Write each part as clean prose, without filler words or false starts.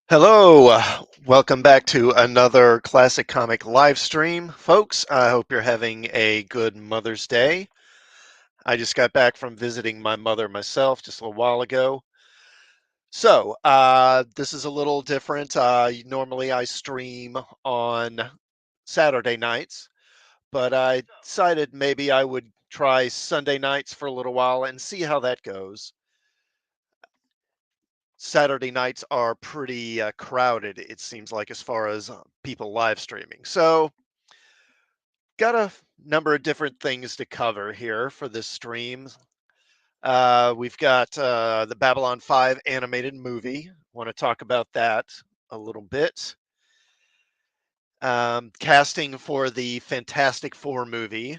Hello, welcome back to another classic comic live stream, folks. I hope you're having a good Mother's Day. I just got back from visiting my mother myself just a little while ago. This is a little different. Normally I stream on Saturday nights, but I decided maybe I would try Sunday nights for a little while and see how that goes. Saturday nights are pretty crowded, it seems like, as far as people live streaming. So, got a number of different things to cover here for this stream. We've got the Babylon 5 animated movie. Want to talk about that a little bit. Casting for the Fantastic Four movie.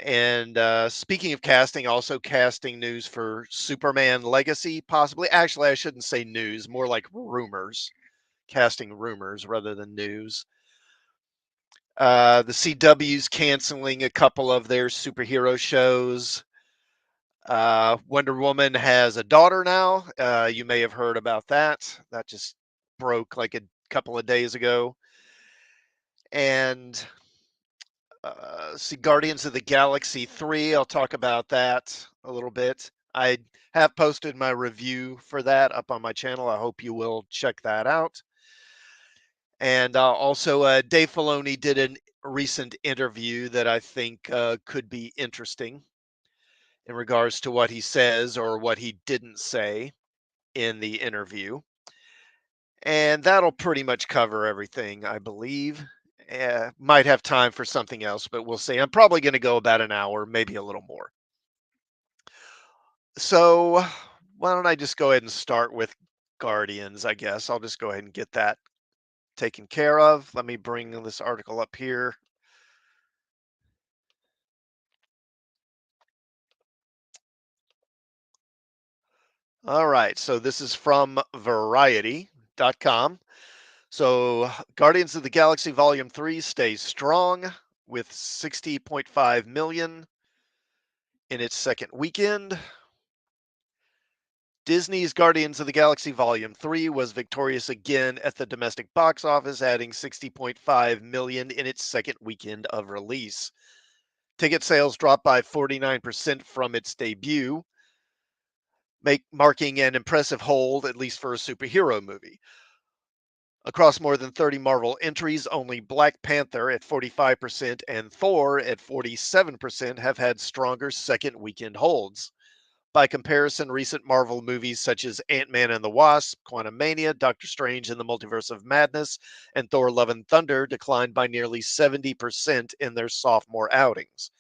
And speaking of casting, also casting news for Superman Legacy, possibly. Actually, I shouldn't say news, more like rumors. Casting rumors rather than news. The CW's canceling a couple of their superhero shows. Wonder Woman has a daughter now. You may have heard about that. That just broke like a couple of days ago. And see, Guardians of the Galaxy 3, I'll talk about that a little bit. I have posted my review for that up on my channel. I hope you will check that out. And also, Dave Filoni did a recent interview that I think could be interesting in regards to what he says or what he didn't say in the interview. And that'll pretty much cover everything, I believe. Might have time for something else, but we'll see. I'm probably going to go about an hour, maybe a little more. So, why don't I just go ahead and start with Guardians, I guess. I'll just go ahead and get that taken care of. Let me bring this article up here. All right, so this is from Variety.com. So, Guardians of the Galaxy Volume 3 stays strong with 60.5 million in its second weekend. Disney's Guardians of the Galaxy Volume 3 was victorious again at the domestic box office, adding 60.5 million in its second weekend of release. Ticket sales dropped by 49% from its debut, marking an impressive hold, at least for a superhero movie. Across more than 30 Marvel entries, only Black Panther at 45% and Thor at 47% have had stronger second weekend holds. By comparison, recent Marvel movies such as Ant-Man and the Wasp, Quantumania, Doctor Strange and the Multiverse of Madness, and Thor Love and Thunder declined by nearly 70% in their sophomore outings.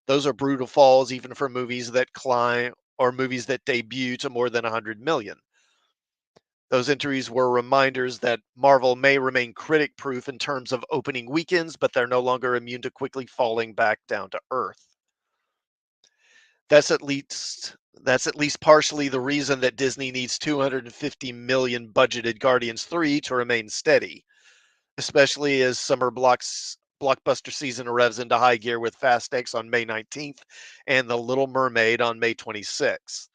Those are brutal falls even for movies that climb or movies that debut to more than 100 million. Those entries were reminders that Marvel may remain critic proof in terms of opening weekends, but they're no longer immune to quickly falling back down to earth. That's at least partially the reason that Disney needs 250 million budgeted Guardians 3 to remain steady, especially as summer blockbuster season revs into high gear with Fast X on May 19th and The Little Mermaid on May 26th.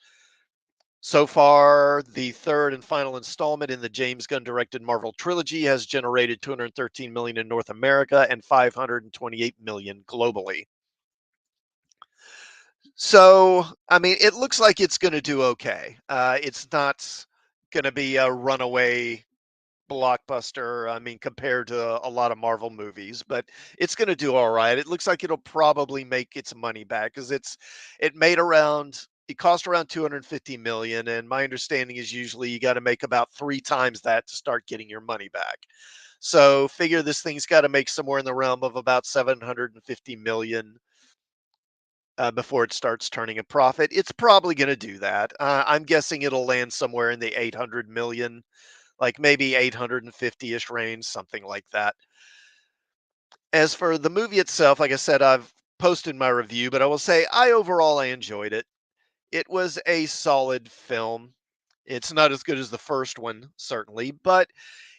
So far, the third and final installment in the James Gunn directed Marvel trilogy has generated 213 million in North America and 528 million globally. So, I mean, it looks like it's going to do okay. It's not going to be a runaway blockbuster, I mean, compared to a lot of Marvel movies, but it's going to do all right. It looks like it'll probably make its money back because it cost around 250 million, and my understanding is usually you got to make about 3 times that to start getting your money back. So figure this thing's got to make somewhere in the realm of about 750 million before it starts turning a profit. It's probably going to do that. I'm guessing it'll land somewhere in the 800 million, like maybe 850-ish range, something like that. As for the movie itself, like I said, I've posted my review, but I will say I enjoyed it. It was a solid film. It's not as good as the first one, certainly, but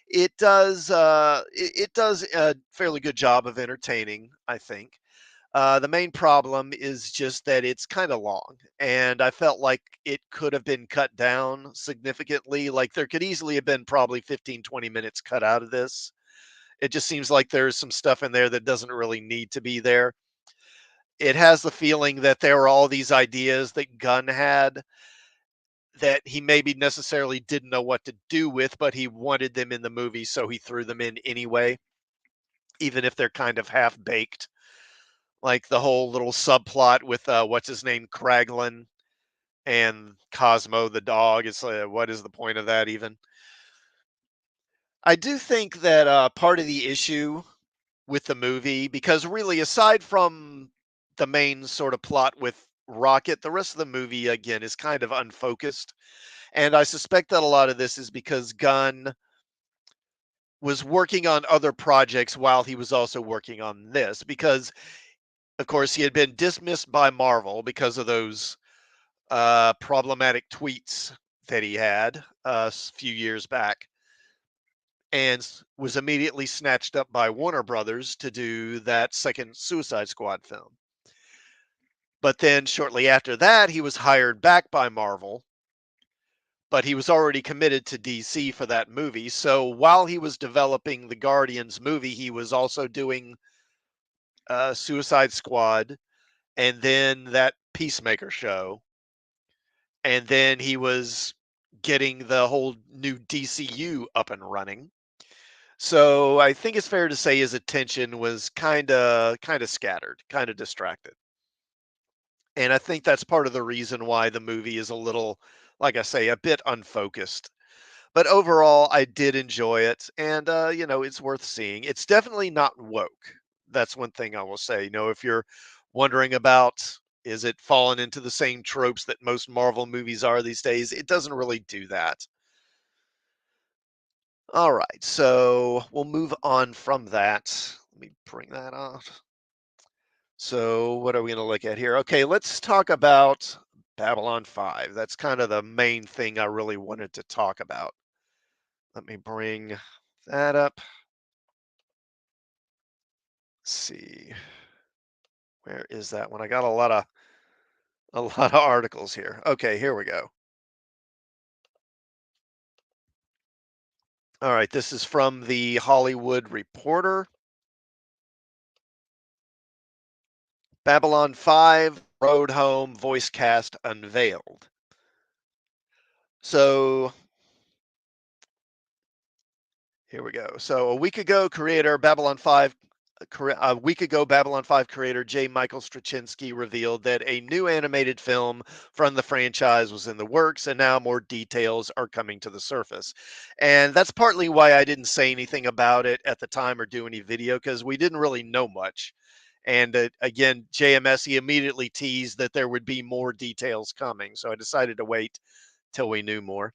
it does a fairly good job of entertaining, I think. The main problem is just that it's kind of long, and I felt like it could have been cut down significantly. Like there could easily have been probably 15, 20 minutes cut out of this. It just seems like there's some stuff in there that doesn't really need to be there. It has the feeling that there were all these ideas that Gunn had that he maybe necessarily didn't know what to do with, but he wanted them in the movie, so he threw them in anyway, even if they're kind of half baked. Like the whole little subplot with what's his name, Kraglin, and Cosmo the dog. It's what is the point of that even? I do think that part of the issue with the movie, because really, aside from the main sort of plot with Rocket, the rest of the movie again is kind of unfocused. And I suspect that a lot of this is because Gunn was working on other projects while he was also working on this. Because, of course, he had been dismissed by Marvel because of those problematic tweets that he had a few years back, and was immediately snatched up by Warner Brothers to do that second Suicide Squad film. But then shortly after that, he was hired back by Marvel, but he was already committed to DC for that movie. So while he was developing the Guardians movie, he was also doing Suicide Squad and then that Peacemaker show. And then he was getting the whole new DCU up and running. So I think it's fair to say his attention was kind of scattered, kind of distracted. And I think that's part of the reason why the movie is a little, like I say, a bit unfocused. But overall, I did enjoy it, and it's worth seeing. It's definitely not woke. That's one thing I will say. If you're wondering about is it falling into the same tropes that most Marvel movies are these days, it doesn't really do that. All right, so we'll move on from that. Let me bring that out. So, what are we going to look at here? Okay, let's talk about Babylon 5. That's kind of the main thing I really wanted to talk about. Let me bring that up. Let's see. Where is that one? I got a lot of articles here. Okay, here we go. All right, this is from the Hollywood Reporter. Babylon 5 Road Home voice cast unveiled. So here we go. So a week ago, Babylon 5 creator J. Michael Straczynski revealed that a new animated film from the franchise was in the works, and now more details are coming to the surface. And that's partly why I didn't say anything about it at the time or do any video, because we didn't really know much. And again, JMSE immediately teased that there would be more details coming, so I decided to wait till we knew more.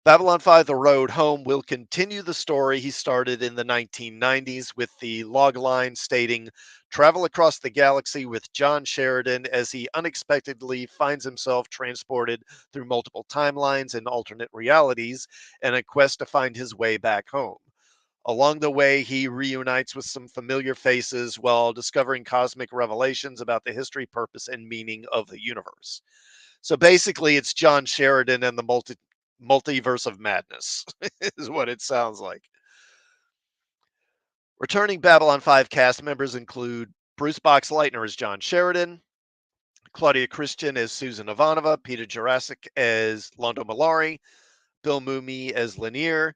Babylon 5 The Road Home will continue the story he started in the 1990s, with the logline stating, "Travel across the galaxy with John Sheridan as he unexpectedly finds himself transported through multiple timelines and alternate realities in a quest to find his way back home. Along the way, he reunites with some familiar faces while discovering cosmic revelations about the history, purpose, and meaning of the universe." So basically, it's John Sheridan and the multiverse of madness, is what it sounds like. Returning Babylon 5 cast members include Bruce Boxleitner as John Sheridan, Claudia Christian as Susan Ivanova, Peter Jurasik as Londo Malari, Bill Mumy as Lanier,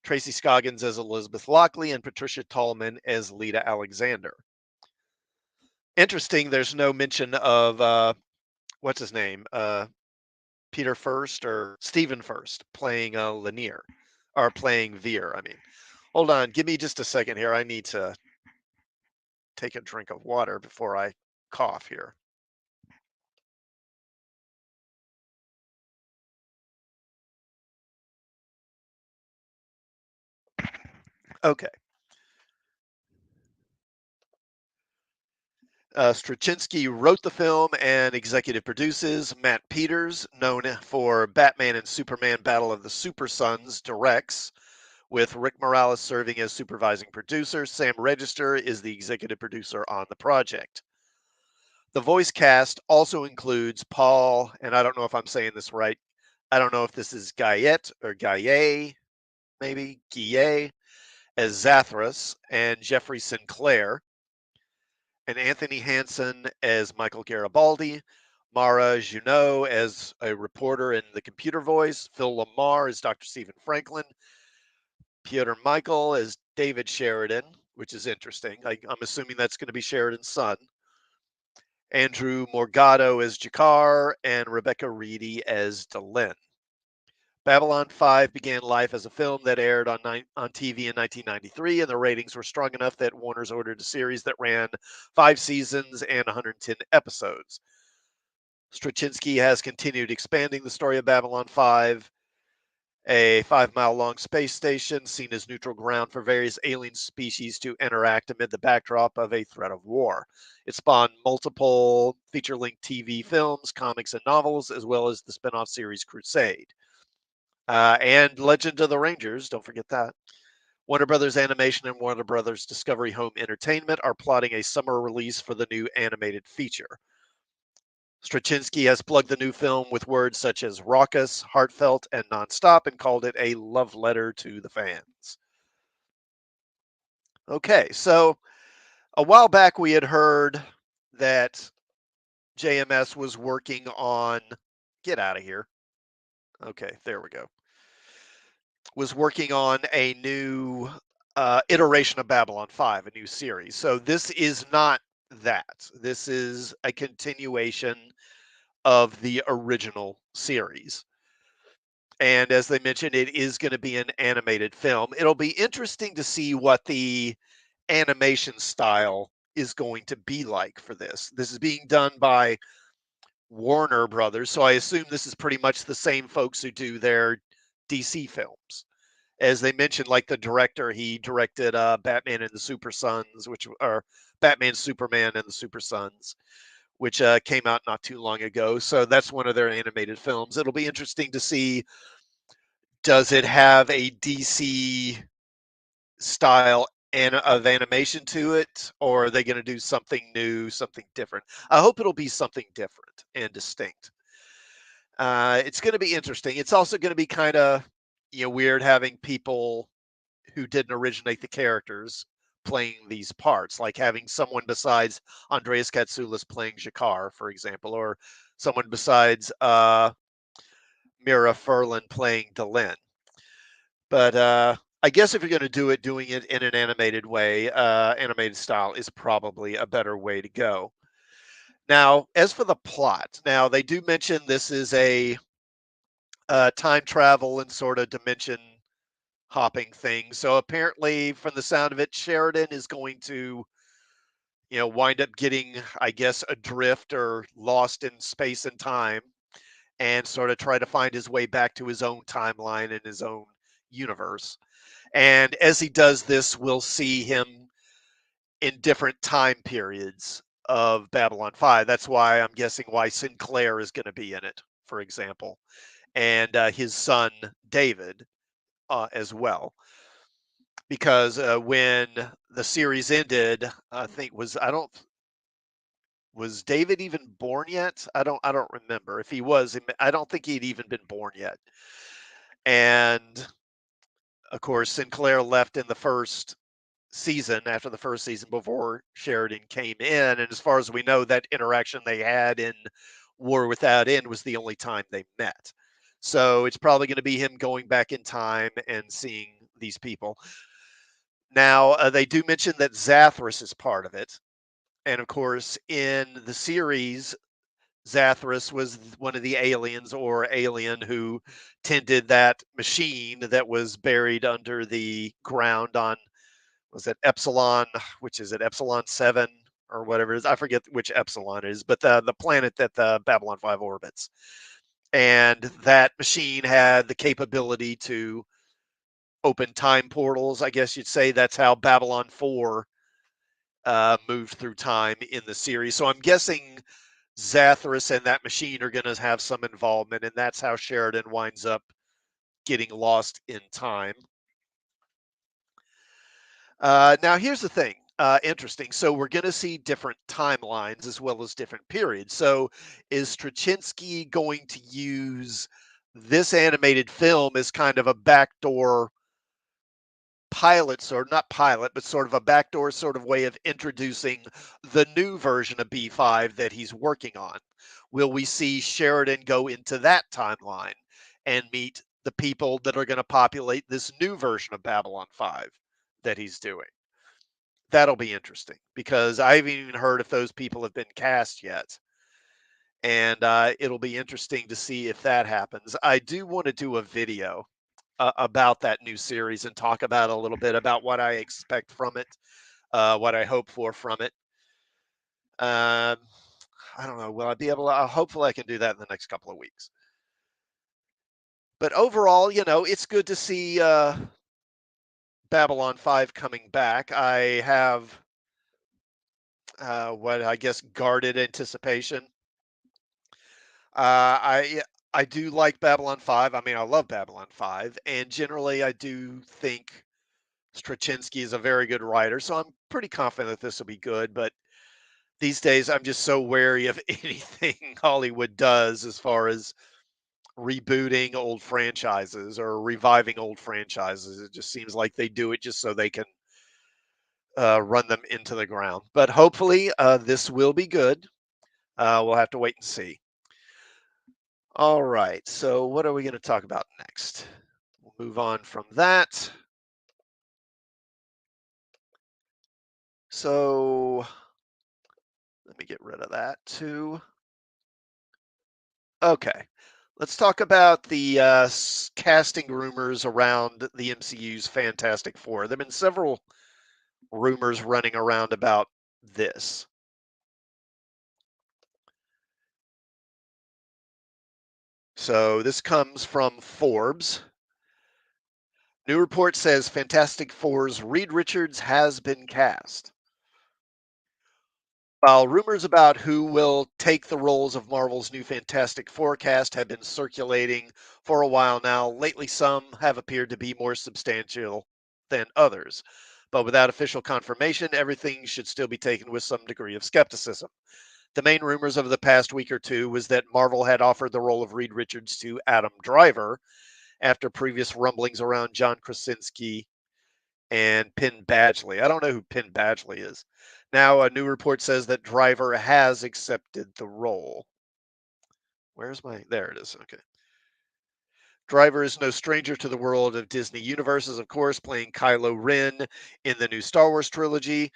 Tracy Scoggins as Elizabeth Lockley, and Patricia Tallman as Lita Alexander. Interesting, there's no mention of what's his name? Peter First or Stephen First playing Lanier, or playing Veer, I mean. Hold on, give me just a second here. I need to take a drink of water before I cough here. Okay. Straczynski wrote the film and executive produces. Matt Peters, known for Batman and Superman Battle of the Super Sons, directs, with Rick Morales serving as supervising producer. Sam Register is the executive producer on the project. The voice cast also includes Paul, and I don't know if I'm saying this right. I don't know if this is Guyette or Gaye, maybe Guillet, as Zathras, and Jeffrey Sinclair, and Anthony Hansen as Michael Garibaldi, Mara Junot as a reporter in the computer voice, Phil Lamar as Dr. Stephen Franklin, Peter Michael as David Sheridan, which is interesting. I'm assuming that's going to be Sheridan's son. Andrew Morgado as Jakar, and Rebecca Reedy as Delenn. Babylon 5 began life as a film that aired on TV in 1993, and the ratings were strong enough that Warner's ordered a series that ran 5 seasons and 110 episodes. Straczynski has continued expanding the story of Babylon 5, a 5-mile-long space station seen as neutral ground for various alien species to interact amid the backdrop of a threat of war. It spawned multiple feature-length TV films, comics, and novels, as well as the spin-off series Crusade. And Legend of the Rangers, don't forget that. Warner Brothers Animation and Warner Brothers Discovery Home Entertainment are plotting a summer release for the new animated feature. Straczynski has plugged the new film with words such as raucous, heartfelt, and nonstop, and called it a love letter to the fans. Okay, so a while back we had heard that JMS was working on, get out of here. Okay, there we go. Was working on a new iteration of Babylon 5, a new series. So this is not that. This is a continuation of the original series. And as they mentioned, it is going to be an animated film. It'll be interesting to see what the animation style is going to be like for this. This is being done by Warner Brothers, so I assume this is pretty much the same folks who do their DC films. As they mentioned, like the director, he directed Batman and the Super Sons, which are Batman, Superman, and the Super Sons, which came out not too long ago. So that's one of their animated films. It'll be interesting to see, does it have a DC style of animation to it, or are they going to do something new, something different? I hope it'll be something different and distinct. It's going to be interesting. It's also going to be kind of weird having people who didn't originate the characters playing these parts, like having someone besides Andreas Katsoulis playing Jakar, for example, or someone besides Mira Furlan playing Delenn. But I guess if you're going to do it, doing it in an animated way, animated style is probably a better way to go. Now, as for the plot, now they do mention this is a time travel and sort of dimension hopping thing. So apparently, from the sound of it, Sheridan is going to, wind up getting, I guess, adrift or lost in space and time, and sort of try to find his way back to his own timeline and his own universe. And as he does this, we'll see him in different time periods of Babylon 5. That's why I'm guessing why Sinclair is going to be in it, for example, and his son David as well. Because when the series ended, I think was David even born yet? I don't remember. If he was, I don't think he'd even been born yet. And of course, Sinclair left in the first season, after the first season, before Sheridan came in. And as far as we know, that interaction they had in War Without End was the only time they met. So it's probably going to be him going back in time and seeing these people. Now, they do mention that Zathras is part of it. And of course, in the series, Zathras was one of the aliens or alien who tended that machine that was buried under the ground on, was it Epsilon, which is it, Epsilon 7 or whatever it is? I forget which Epsilon it is, but the planet that the Babylon 5 orbits. And that machine had the capability to open time portals, I guess you'd say. That's how Babylon 4 moved through time in the series. So I'm guessing Zathras and that machine are going to have some involvement, and that's how Sheridan winds up getting lost in time. Now, here's the thing. Interesting. So we're going to see different timelines as well as different periods. So is Straczynski going to use this animated film as kind of a backdoor pilot, sort not pilot, but sort of a backdoor sort of way of introducing the new version of B5 that he's working on? Will we see Sheridan go into that timeline and meet the people that are going to populate this new version of Babylon 5 that he's doing? That'll be interesting because I haven't even heard if those people have been cast yet. And it'll be interesting to see if that happens. I do want to do a video about that new series and talk about a little bit about what I expect from it, what I hope for from it. Um, I don't know. Will I be able to? Hopefully, I can do that in the next couple of weeks. But overall, it's good to see Babylon 5 coming back. I have what I guess guarded anticipation. I do like Babylon 5. I mean, I love Babylon 5, and generally, I do think Straczynski is a very good writer, so I'm pretty confident that this will be good. But these days, I'm just so wary of anything Hollywood does as far as rebooting old franchises or reviving old franchises. It just seems like they do it just so they can run them into the ground. But hopefully, this will be good. We'll have to wait and see. All right. So, what are we going to talk about next? We'll move on from that. So, let me get rid of that too. Okay. Let's talk about the casting rumors around the MCU's Fantastic Four. There have been several rumors running around about this. So, this comes from Forbes. New report says Fantastic Four's Reed Richards has been cast. While rumors about who will take the roles of Marvel's new Fantastic Four cast have been circulating for a while now, lately some have appeared to be more substantial than others. But without official confirmation, everything should still be taken with some degree of skepticism. The main rumors of the past week or two was that Marvel had offered the role of Reed Richards to Adam Driver after previous rumblings around John Krasinski and Penn Badgley. I don't know who Penn Badgley is. Now, a new report says that Driver has accepted the role. Where's my? There it is. Okay. Driver is no stranger to the world of Disney universes, of course, playing Kylo Ren in the new Star Wars trilogy.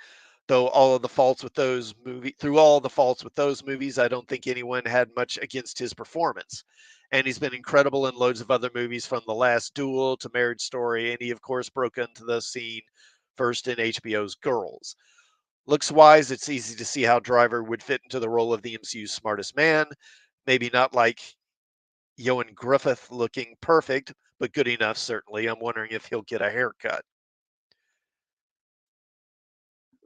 Though all of the faults with those movies, through all the faults with those movies, I don't think anyone had much against his performance. And he's been incredible in loads of other movies, from The Last Duel to Marriage Story, and he, of course, broke into the scene first in HBO's Girls. Looks wise, it's easy to see how Driver would fit into the role of the MCU's smartest man. Maybe not like Ewan Griffith looking perfect, but good enough, certainly. I'm wondering if he'll get a haircut.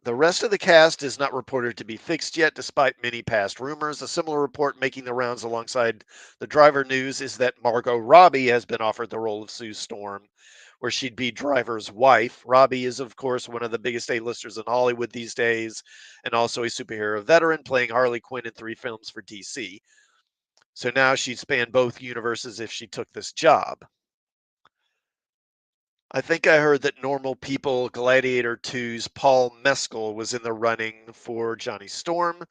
The rest of the cast is not reported to be fixed yet, despite many past rumors. A similar report making the rounds alongside the Driver news is that Margot Robbie has been offered the role of Sue Storm, where she'd be Driver's wife. Robbie is, of course, one of the biggest A-listers in Hollywood these days, and also a superhero veteran, playing Harley Quinn in 3 films for DC. So now she'd span both universes if she took this job. I think I heard that Normal People Gladiator 2's Paul Mescal was in the running for Johnny Storm.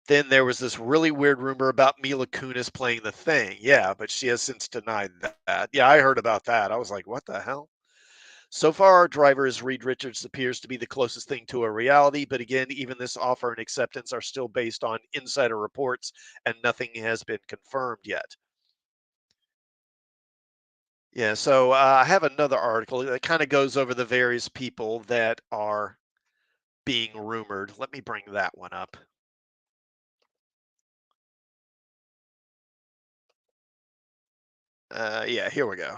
Then there was this really weird rumor about Mila Kunis playing the Thing. Yeah, but she has since denied that. Yeah, I heard about that. I was like, what the hell? So far, Driver as Reed Richards appears to be the closest thing to a reality, but again, even this offer and acceptance are still based on insider reports, and nothing has been confirmed yet. Yeah, so I have another article that kind of goes over the various people that are being rumored. Let me bring that one up. Yeah, here we go.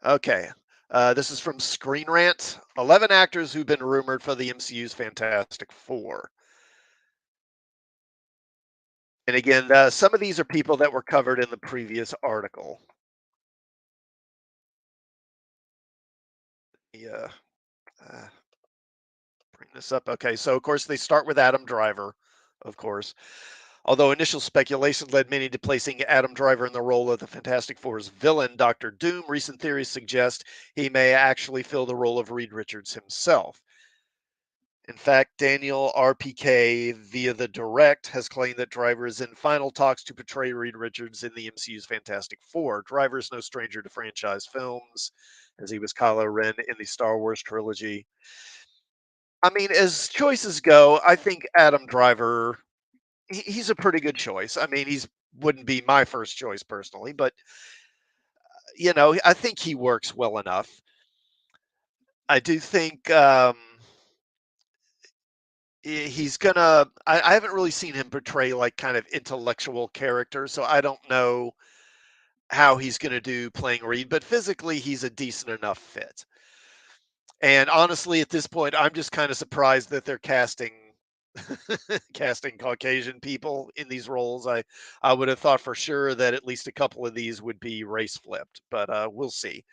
Okay. This is from Screen Rant. 11 actors who've been rumored for the MCU's Fantastic Four. And again, some of these are people that were covered in the previous article. Yeah. Uh, bring this up. Okay, so of course they start with Adam Driver, of course. Although initial speculation led many to placing Adam Driver in the role of the Fantastic Four's villain, Doctor Doom, recent theories suggest he may actually fill the role of Reed Richards himself. In fact, Daniel RPK via The Direct has claimed that Driver is in final talks to portray Reed Richards in the MCU's Fantastic Four. Driver is no stranger to franchise films, as he was Kylo Ren in the Star Wars trilogy. I mean, as choices go, I think Adam Driver, he's a pretty good choice. I mean, he's wouldn't be my first choice personally, but I think he works well enough. I do think he's gonna. I haven't really seen him portray like kind of intellectual character, so I don't know how he's gonna do playing Reed. But physically, he's a decent enough fit. And honestly, at this point, I'm just kind of surprised that they're casting Caucasian people in these roles. I would have thought for sure that at least a couple of these would be race flipped, but we'll see.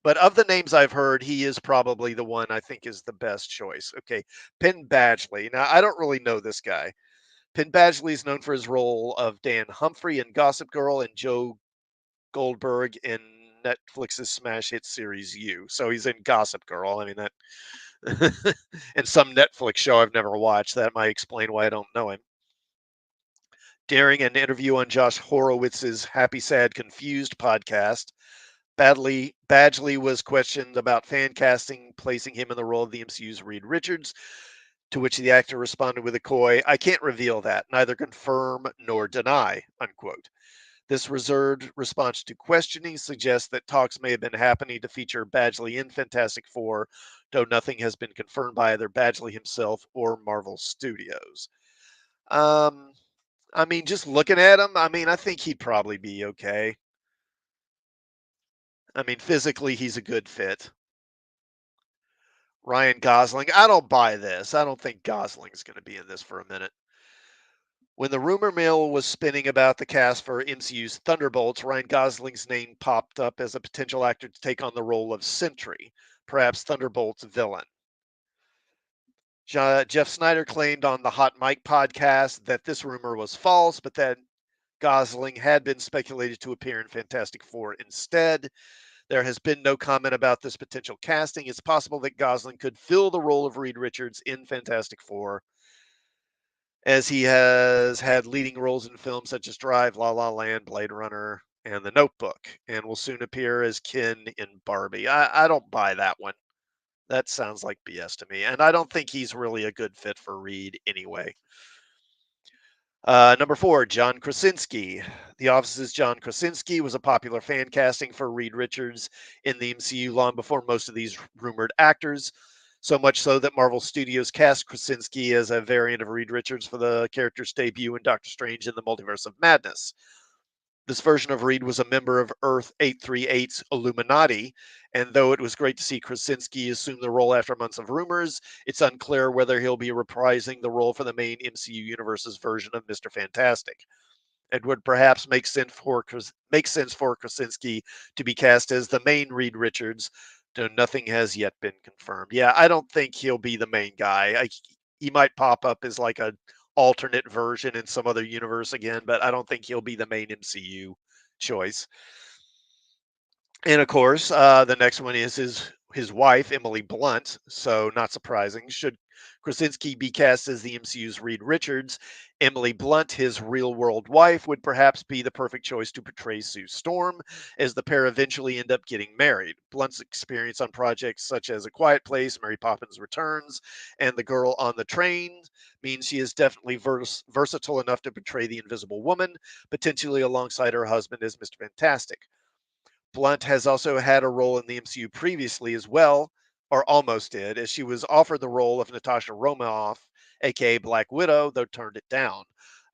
But of the names I've heard, he is probably the one I think is the best choice. Okay, Penn Badgley. Now I don't really know this guy. Penn Badgley is known for his role of Dan Humphrey in Gossip Girl and Joe Goldberg in Netflix's smash hit series You. So he's in Gossip Girl. I mean that and some Netflix show I've never watched. That might explain why I don't know him. During an interview on Josh Horowitz's Happy Sad Confused podcast, Badgley was questioned about fan casting, placing him in the role of the MCU's Reed Richards, to which the actor responded with a coy, "I can't reveal that, neither confirm nor deny," unquote. This reserved response to questioning suggests that talks may have been happening to feature Badgley in Fantastic Four, though nothing has been confirmed by either Badgley himself or Marvel Studios. Um, I mean, just looking at him, I mean, I think he'd probably be okay. I mean, physically, he's a good fit. Ryan Gosling, I don't buy this. I don't think Gosling's going to be in this for a minute. When the rumor mill was spinning about the cast for MCU's Thunderbolts, Ryan Gosling's name popped up as a potential actor to take on the role of Sentry, perhaps Thunderbolt's villain. Jeff Snyder claimed on the Hot Mic podcast that this rumor was false, but that Gosling had been speculated to appear in Fantastic Four instead. There has been no comment about this potential casting. It's possible that Gosling could fill the role of Reed Richards in Fantastic Four, as he has had leading roles in films such as Drive, La La Land, Blade Runner, and The Notebook, and will soon appear as Ken in Barbie. I don't buy that one. That sounds like BS to me, and I don't think he's really a good fit for Reed anyway. Number 4, John Krasinski. The Office's John Krasinski was a popular fan casting for Reed Richards in the MCU long before most of these rumored actors. So much so that Marvel Studios cast Krasinski as a variant of Reed Richards for the character's debut in Doctor Strange in the Multiverse of Madness. This version of Reed was a member of Earth 838's Illuminati, and though it was great to see Krasinski assume the role after months of rumors, it's unclear whether he'll be reprising the role for the main MCU universe's version of Mr. Fantastic. It would perhaps make sense for Krasinski to be cast as the main Reed Richards, though nothing has yet been confirmed. Yeah, I don't think he'll be the main guy. He might pop up as like a alternate version in some other universe again, but I don't think he'll be the main MCU choice. And of course, the next one is his wife, Emily Blunt. So not surprising. Should Krasinski be cast as the MCU's Reed Richards, Emily Blunt, his real world wife, would perhaps be the perfect choice to portray Sue Storm, as the pair eventually end up getting married. Blunt's experience on projects such as A Quiet Place, Mary Poppins Returns, and The Girl on the Train means she is definitely versatile enough to portray the Invisible Woman, potentially alongside her husband as Mr. Fantastic. Blunt has also had a role in the MCU previously as well, or almost did, as she was offered the role of Natasha Romanoff, aka Black Widow, though turned it down,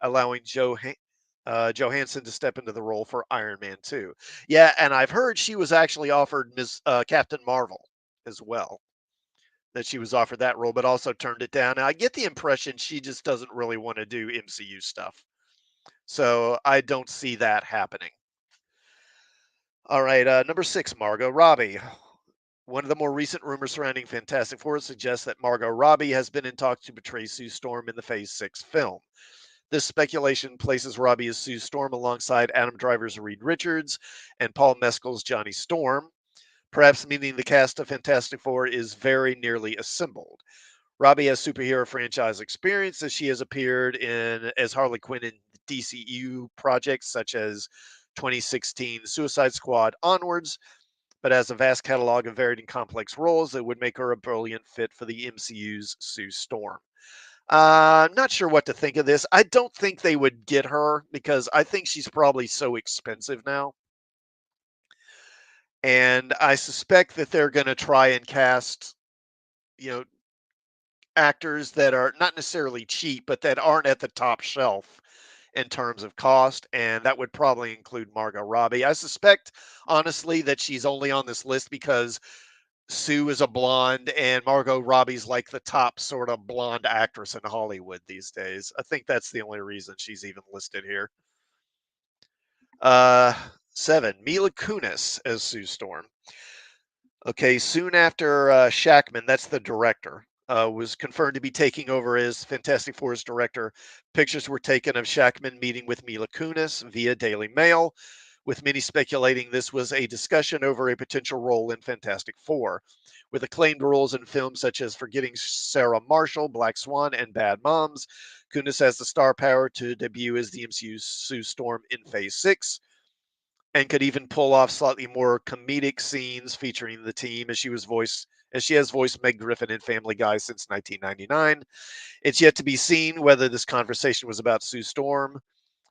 allowing Johansson to step into the role for Iron Man 2. Yeah, and I've heard she was actually offered Captain Marvel as well. That she was offered that role, but also turned it down. And I get the impression she just doesn't really want to do MCU stuff. So I don't see that happening. All right, number 6, Margot Robbie. One of the more recent rumors surrounding Fantastic Four suggests that Margot Robbie has been in talks to portray Sue Storm in the Phase 6 film. This speculation places Robbie as Sue Storm alongside Adam Driver's Reed Richards and Paul Mescal's Johnny Storm, perhaps meaning the cast of Fantastic Four is very nearly assembled. Robbie has superhero franchise experience as she has appeared in as Harley Quinn in DCU projects such as 2016 Suicide Squad onwards, but has a vast catalog of varied and complex roles that would make her a brilliant fit for the MCU's Sue Storm. I'm not sure what to think of this. I don't think they would get her because I think she's probably so expensive now. And I suspect that they're going to try and cast, you know, actors that are not necessarily cheap, but that aren't at the top shelf in terms of cost. And that would probably include Margot Robbie. I suspect, honestly, that she's only on this list because Sue is a blonde and Margot Robbie's like the top sort of blonde actress in Hollywood these days. I think that's the only reason she's even listed here. Uh, 7, Mila Kunis as Sue Storm. Okay, soon after Shackman, that's the director, was confirmed to be taking over as Fantastic Four's director, pictures were taken of Shackman meeting with Mila Kunis via Daily Mail, with many speculating this was a discussion over a potential role in Fantastic Four. With acclaimed roles in films such as Forgetting Sarah Marshall, Black Swan, and Bad Moms, Kunis has the star power to debut as the MCU's Sue Storm in Phase 6 and could even pull off slightly more comedic scenes featuring the team as she has voiced Meg Griffin in Family Guy since 1999. It's yet to be seen whether this conversation was about Sue Storm,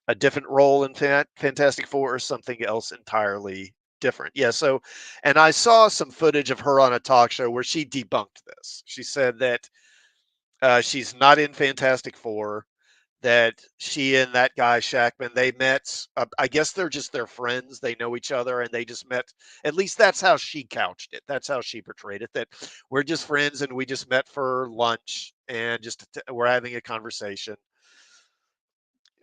a different role in Fantastic Four, or something else entirely different. Yeah, so, and I saw some footage of her on a talk show where she debunked this. She said that she's not in Fantastic Four, that she and that guy Shackman, they met. I guess they're just their friends. They know each other, and they just met. At least that's how she couched it. That's how she portrayed it. That we're just friends, and we just met for lunch, and just we're having a conversation.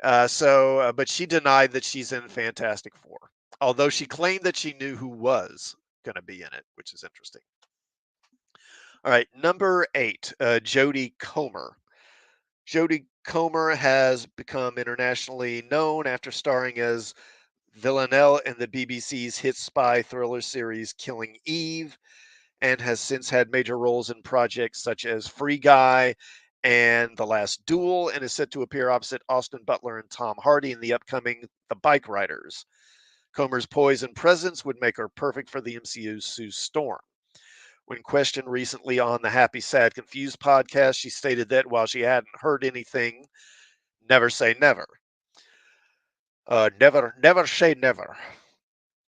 But she denied that she's in Fantastic Four, although she claimed that she knew who was going to be in it, which is interesting. All right, number 8, Jodie Comer. Jodie Comer has become internationally known after starring as Villanelle in the BBC's hit spy thriller series Killing Eve, and has since had major roles in projects such as Free Guy and The Last Duel, and is set to appear opposite Austin Butler and Tom Hardy in the upcoming The Bike Riders. Comer's poise and presence would make her perfect for the MCU's Sue Storm. When questioned recently on the Happy, Sad, Confused podcast, she stated that while she hadn't heard anything, never say never. Never say never.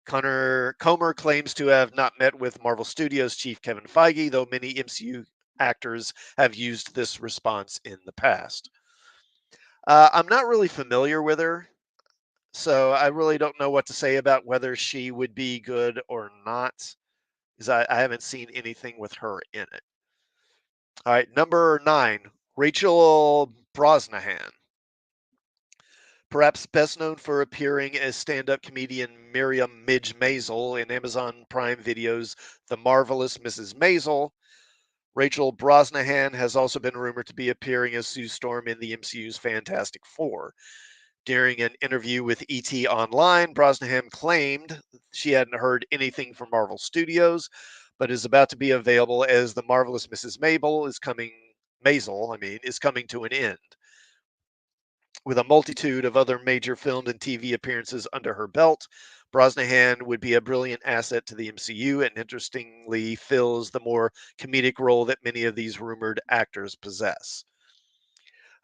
Comer claims to have not met with Marvel Studios chief Kevin Feige, though many MCU actors have used this response in the past. I'm not really familiar with her, so I really don't know what to say about whether she would be good or not, because I haven't seen anything with her in it. All right, number 9, Rachel Brosnahan. Perhaps best known for appearing as stand-up comedian Miriam Midge Maisel in Amazon Prime Video's The Marvelous Mrs. Maisel, Rachel Brosnahan has also been rumored to be appearing as Sue Storm in the MCU's Fantastic Four. During an interview with ET Online, Brosnahan claimed she hadn't heard anything from Marvel Studios, but is about to be available as The Marvelous Mrs. Maisel is coming to an end. With a multitude of other major film and TV appearances under her belt, Brosnahan would be a brilliant asset to the MCU and interestingly fills the more comedic role that many of these rumored actors possess.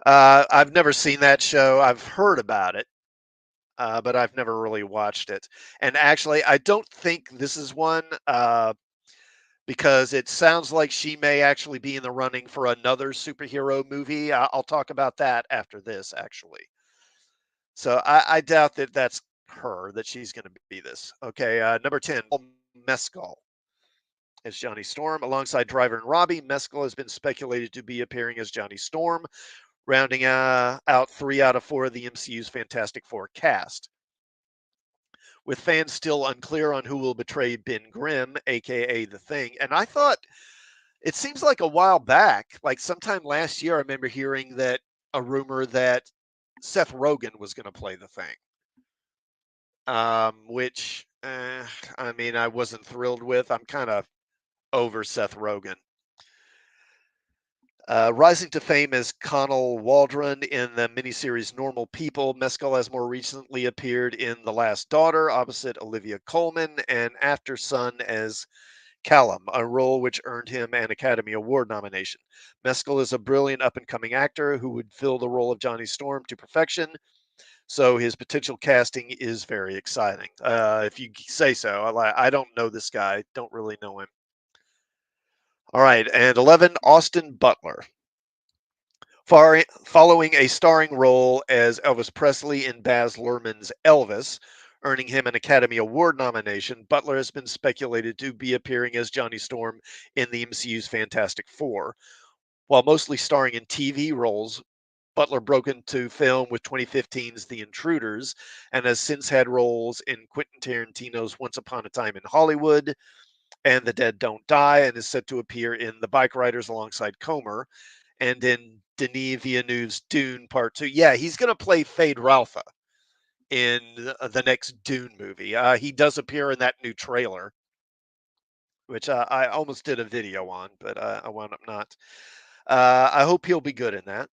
I've never seen that show. I've heard about it, but I've never really watched it. And actually, I don't think this is one because it sounds like she may actually be in the running for another superhero movie. I'll talk about that after this, actually. So I doubt that that's her, that she's going to be this. Okay, number 10, Paul Mescal as Johnny Storm. Alongside Driver and Robbie, Mescal has been speculated to be appearing as Johnny Storm. rounding out 3 out of 4 of the MCU's Fantastic Four cast. With fans still unclear on who will betray Ben Grimm, aka the Thing. And I thought it seems like a while back, like sometime last year, I remember hearing that a rumor that Seth Rogen was going to play the Thing, which I mean, I wasn't thrilled with. I'm kind of over Seth Rogen. Rising to fame as Connell Waldron in the miniseries Normal People, Mescal has more recently appeared in The Last Daughter opposite Olivia Colman and After Sun as Callum, a role which earned him an Academy Award nomination. Mescal is a brilliant up and coming actor who would fill the role of Johnny Storm to perfection, so his potential casting is very exciting. If you say so. I don't know this guy, don't really know him. All right, and 11, Austin Butler. Following a starring role as Elvis Presley in Baz Luhrmann's Elvis, earning him an Academy Award nomination, Butler has been speculated to be appearing as Johnny Storm in the MCU's Fantastic Four. While mostly starring in TV roles, Butler broke into film with 2015's The Intruders and has since had roles in Quentin Tarantino's Once Upon a Time in Hollywood and The Dead Don't Die, and is set to appear in The Bike Riders alongside Comer and in Denis Villeneuve's Dune Part 2. Yeah, he's going to play Fade Ralpha in the next Dune movie. He does appear in that new trailer, which I almost did a video on, but I wound up not. I hope he'll be good in that.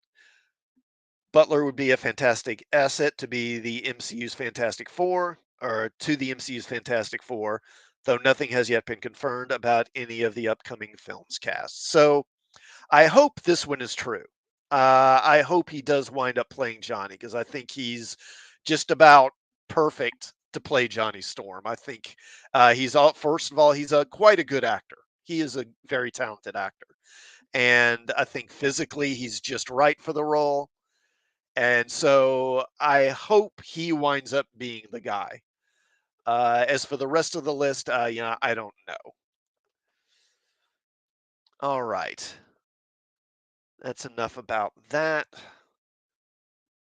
Butler would be a fantastic asset to be the MCU's Fantastic Four, or to the MCU's Fantastic Four, though nothing has yet been confirmed about any of the upcoming films cast. So I hope this one is true. I hope he does wind up playing Johnny because I think he's just about perfect to play Johnny Storm. I think he's all. First of all, he's a quite a good actor. He is a very talented actor, and I think physically he's just right for the role. And so I hope he winds up being the guy. As for the rest of the list, I don't know. All right, that's enough about that.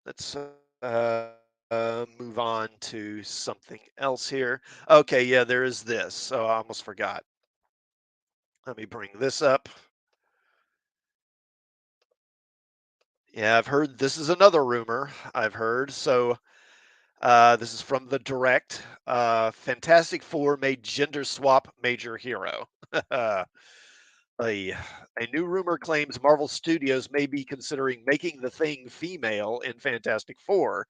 Let's move on to something else here. Okay, yeah, there is this. So I almost forgot. Let me bring this up. Yeah, I've heard this is another rumor I've heard. So this is from the direct. Fantastic Four made gender swap major hero. a, a new rumor claims Marvel Studios may be considering making the Thing female in Fantastic Four,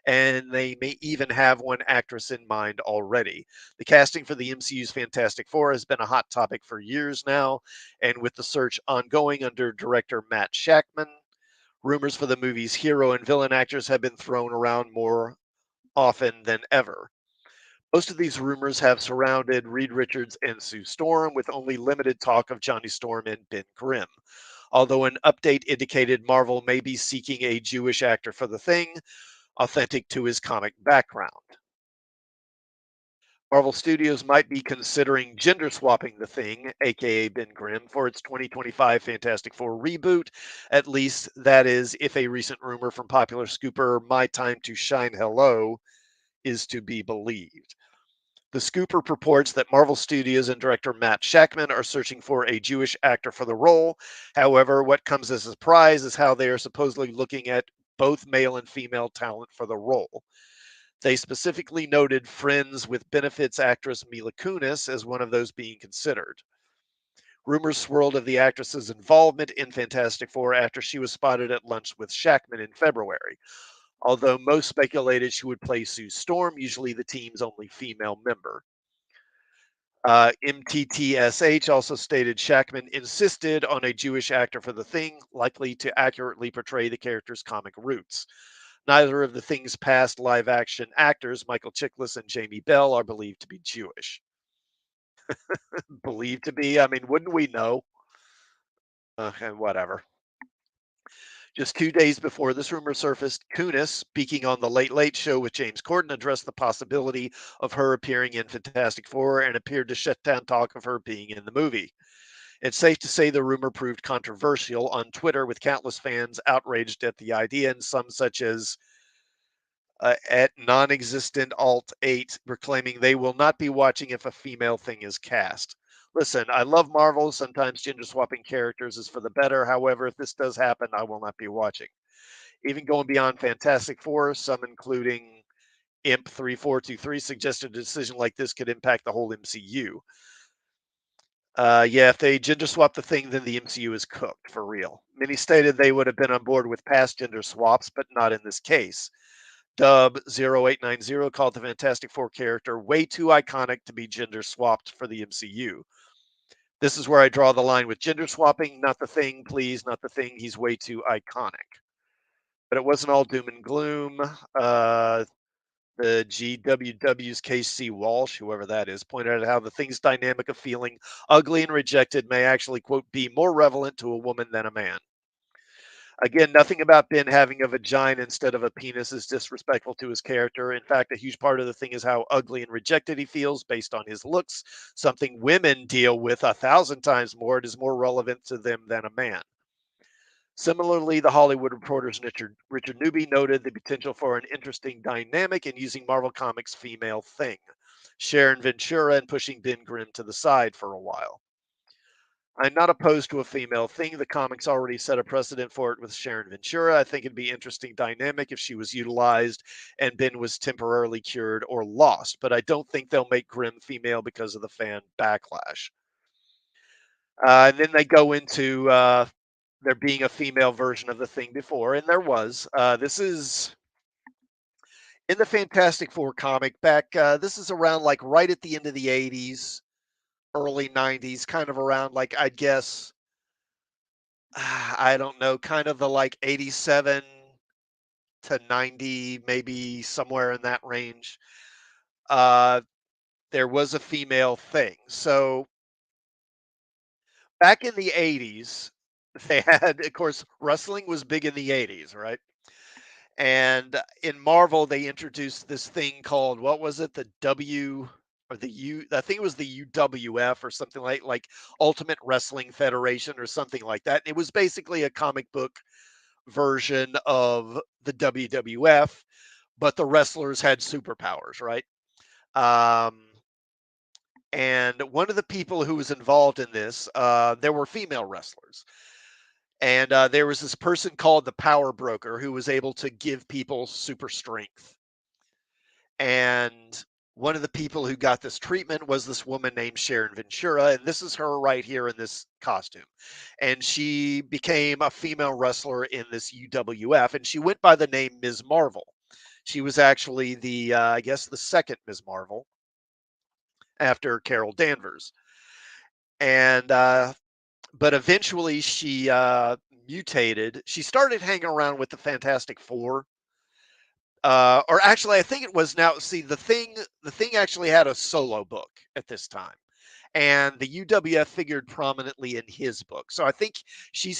and they may even have one actress in mind already. The casting for the MCU's Fantastic Four has been a hot topic for years now, and with the search ongoing under director Matt Shakman, rumors for the movie's hero and villain actors have been thrown around more often than ever. Most of these rumors have surrounded Reed Richards and Sue Storm, with only limited talk of Johnny Storm and Ben Grimm. Although an update indicated Marvel may be seeking a Jewish actor for the Thing, authentic to his comic background. Marvel Studios might be considering gender swapping the Thing, aka Ben Grimm, for its 2025 Fantastic Four reboot. At least that is if a recent rumor from popular scooper My Time to Shine Hello is to be believed. The scooper purports that Marvel Studios and director Matt Shakman are searching for a Jewish actor for the role. However, what comes as a surprise is how they are supposedly looking at both male and female talent for the role. They specifically noted Friends with Benefits actress Mila Kunis as one of those being considered. Rumors swirled of the actress's involvement in Fantastic Four after she was spotted at lunch with Shackman in February, although most speculated she would play Sue Storm, usually the team's only female member. MTTSH also stated Shackman insisted on a Jewish actor for the Thing, likely to accurately portray the character's comic roots. Neither of the Thing's past live action actors, Michael Chiklis and Jamie Bell, are believed to be Jewish. Believed to be? I mean, wouldn't we know? Okay, whatever. Just 2 days before this rumor surfaced, Kunis, speaking on the Late Late Show with James Corden, addressed the possibility of her appearing in Fantastic Four and appeared to shut down talk of her being in the movie. It's safe to say the rumor proved controversial on Twitter, with countless fans outraged at the idea, and some, such as at non existent Alt 8, were claiming they will not be watching if a female thing is cast. Listen, I love Marvel. Sometimes gender swapping characters is for the better. However, if this does happen, I will not be watching. Even going beyond Fantastic Four, some, including Imp3423, suggested a decision like this could impact the whole MCU. Yeah, if they gender swap the thing, then the MCU is cooked for real. Many stated they would have been on board with past gender swaps, but not in this case. Dub0890 called the Fantastic Four character way too iconic to be gender swapped for the MCU. This is where I draw the line with gender swapping. Not the thing, please, not the thing. He's way too iconic. But it wasn't all doom and gloom. The GWW's KC Walsh, whoever that is, pointed out how the thing's dynamic of feeling ugly and rejected may actually, quote, be more relevant to a woman than a man. Again, nothing about Ben having a vagina instead of a penis is disrespectful to his character. In fact, a huge part of the thing is how ugly and rejected he feels based on his looks, something women deal with 1,000 times more. It is more relevant to them than a man. Similarly, The Hollywood Reporter's Richard Newby noted the potential for an interesting dynamic in using Marvel Comics' female thing, Sharon Ventura, and pushing Ben Grimm to the side for a while. I'm not opposed to a female thing. The comics already set a precedent for it with Sharon Ventura. I think it'd be interesting dynamic if she was utilized and Ben was temporarily cured or lost, but I don't think they'll make Grimm female because of the fan backlash. And then they go into there being a female version of the thing before, and there was. This is in the Fantastic Four comic back. This is around like right at the end of the 80s, early 90s, kind of around like, I guess, I don't know, kind of the like 87 to 90, maybe somewhere in that range. Uh, there was a female thing. So back in the 80s, they had, of course, wrestling was big in the 80s, right? And in Marvel, they introduced this thing called, what was it? The W or the U, I think it was the UWF or something like Ultimate Wrestling Federation or something like that. It was basically a comic book version of the WWF, but the wrestlers had superpowers, right? Um, and one of the people who was involved in this, there were female wrestlers. And there was this person called the Power Broker who was able to give people super strength. And one of the people who got this treatment was this woman named Sharon Ventura. And this is her right here in this costume. And she became a female wrestler in this UWF. And she went by the name Ms. Marvel. She was actually the, I guess, the second Ms. Marvel after Carol Danvers. And, but eventually she mutated. She started hanging around with the Fantastic Four. Or actually, I think it was now. See, the thing actually had a solo book at this time, and the UWF figured prominently in his book. So I think she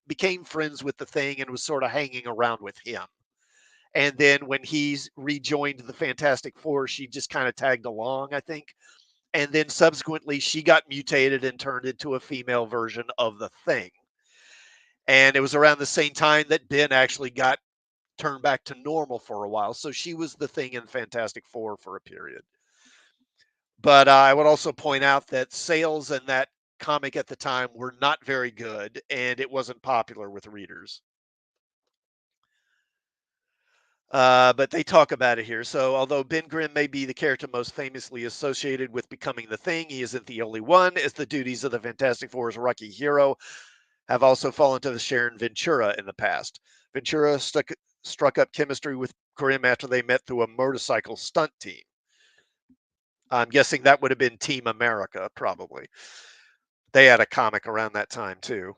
became friends with the thing and was sort of hanging around with him. And then when he's rejoined the Fantastic Four, she just kind of tagged along, I think. And then subsequently, she got mutated and turned into a female version of the thing. And it was around the same time that Ben actually got turned back to normal for a while. So she was the thing in Fantastic Four for a period. But I would also point out that sales in that comic at the time were not very good, and it wasn't popular with readers. But they talk about it here. So, although Ben Grimm may be the character most famously associated with becoming the Thing, he isn't the only one, as the duties of the Fantastic Four's Rocky Hero have also fallen to the Sharon Ventura in the past. Ventura struck up chemistry with Grimm after they met through a motorcycle stunt team. I'm guessing that would have been Team America, probably. They had a comic around that time, too.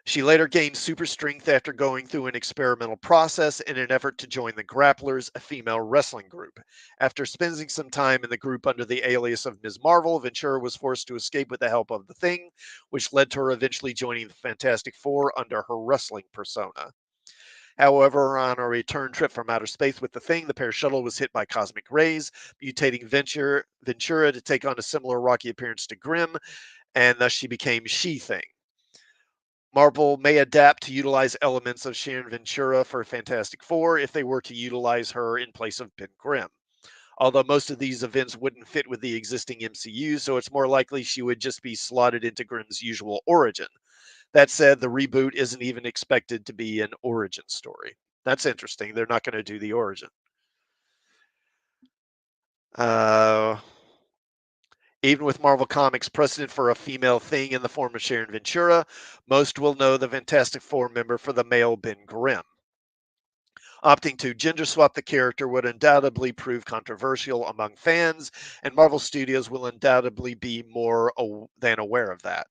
She later gained super strength after going through an experimental process in an effort to join the Grapplers, a female wrestling group. After spending some time in the group under the alias of Ms. Marvel, Ventura was forced to escape with the help of the Thing, which led to her eventually joining the Fantastic Four under her wrestling persona. However, on a return trip from outer space with the Thing, the pair shuttle was hit by cosmic rays, mutating Ventura to take on a similar rocky appearance to Grimm, and thus she became She-Thing. Marvel may adapt to utilize elements of Sharon Ventura for Fantastic Four if they were to utilize her in place of Ben Grimm. Although most of these events wouldn't fit with the existing MCU, so it's more likely she would just be slotted into Grimm's usual origin. That said, the reboot isn't even expected to be an origin story. That's interesting. They're not going to do the origin. Uh, Even with Marvel Comics' precedent for a female thing in the form of Sharon Ventura, most will know the Fantastic Four member for the male Ben Grimm. Opting to gender swap the character would undoubtedly prove controversial among fans, and Marvel Studios will undoubtedly be more than aware of that.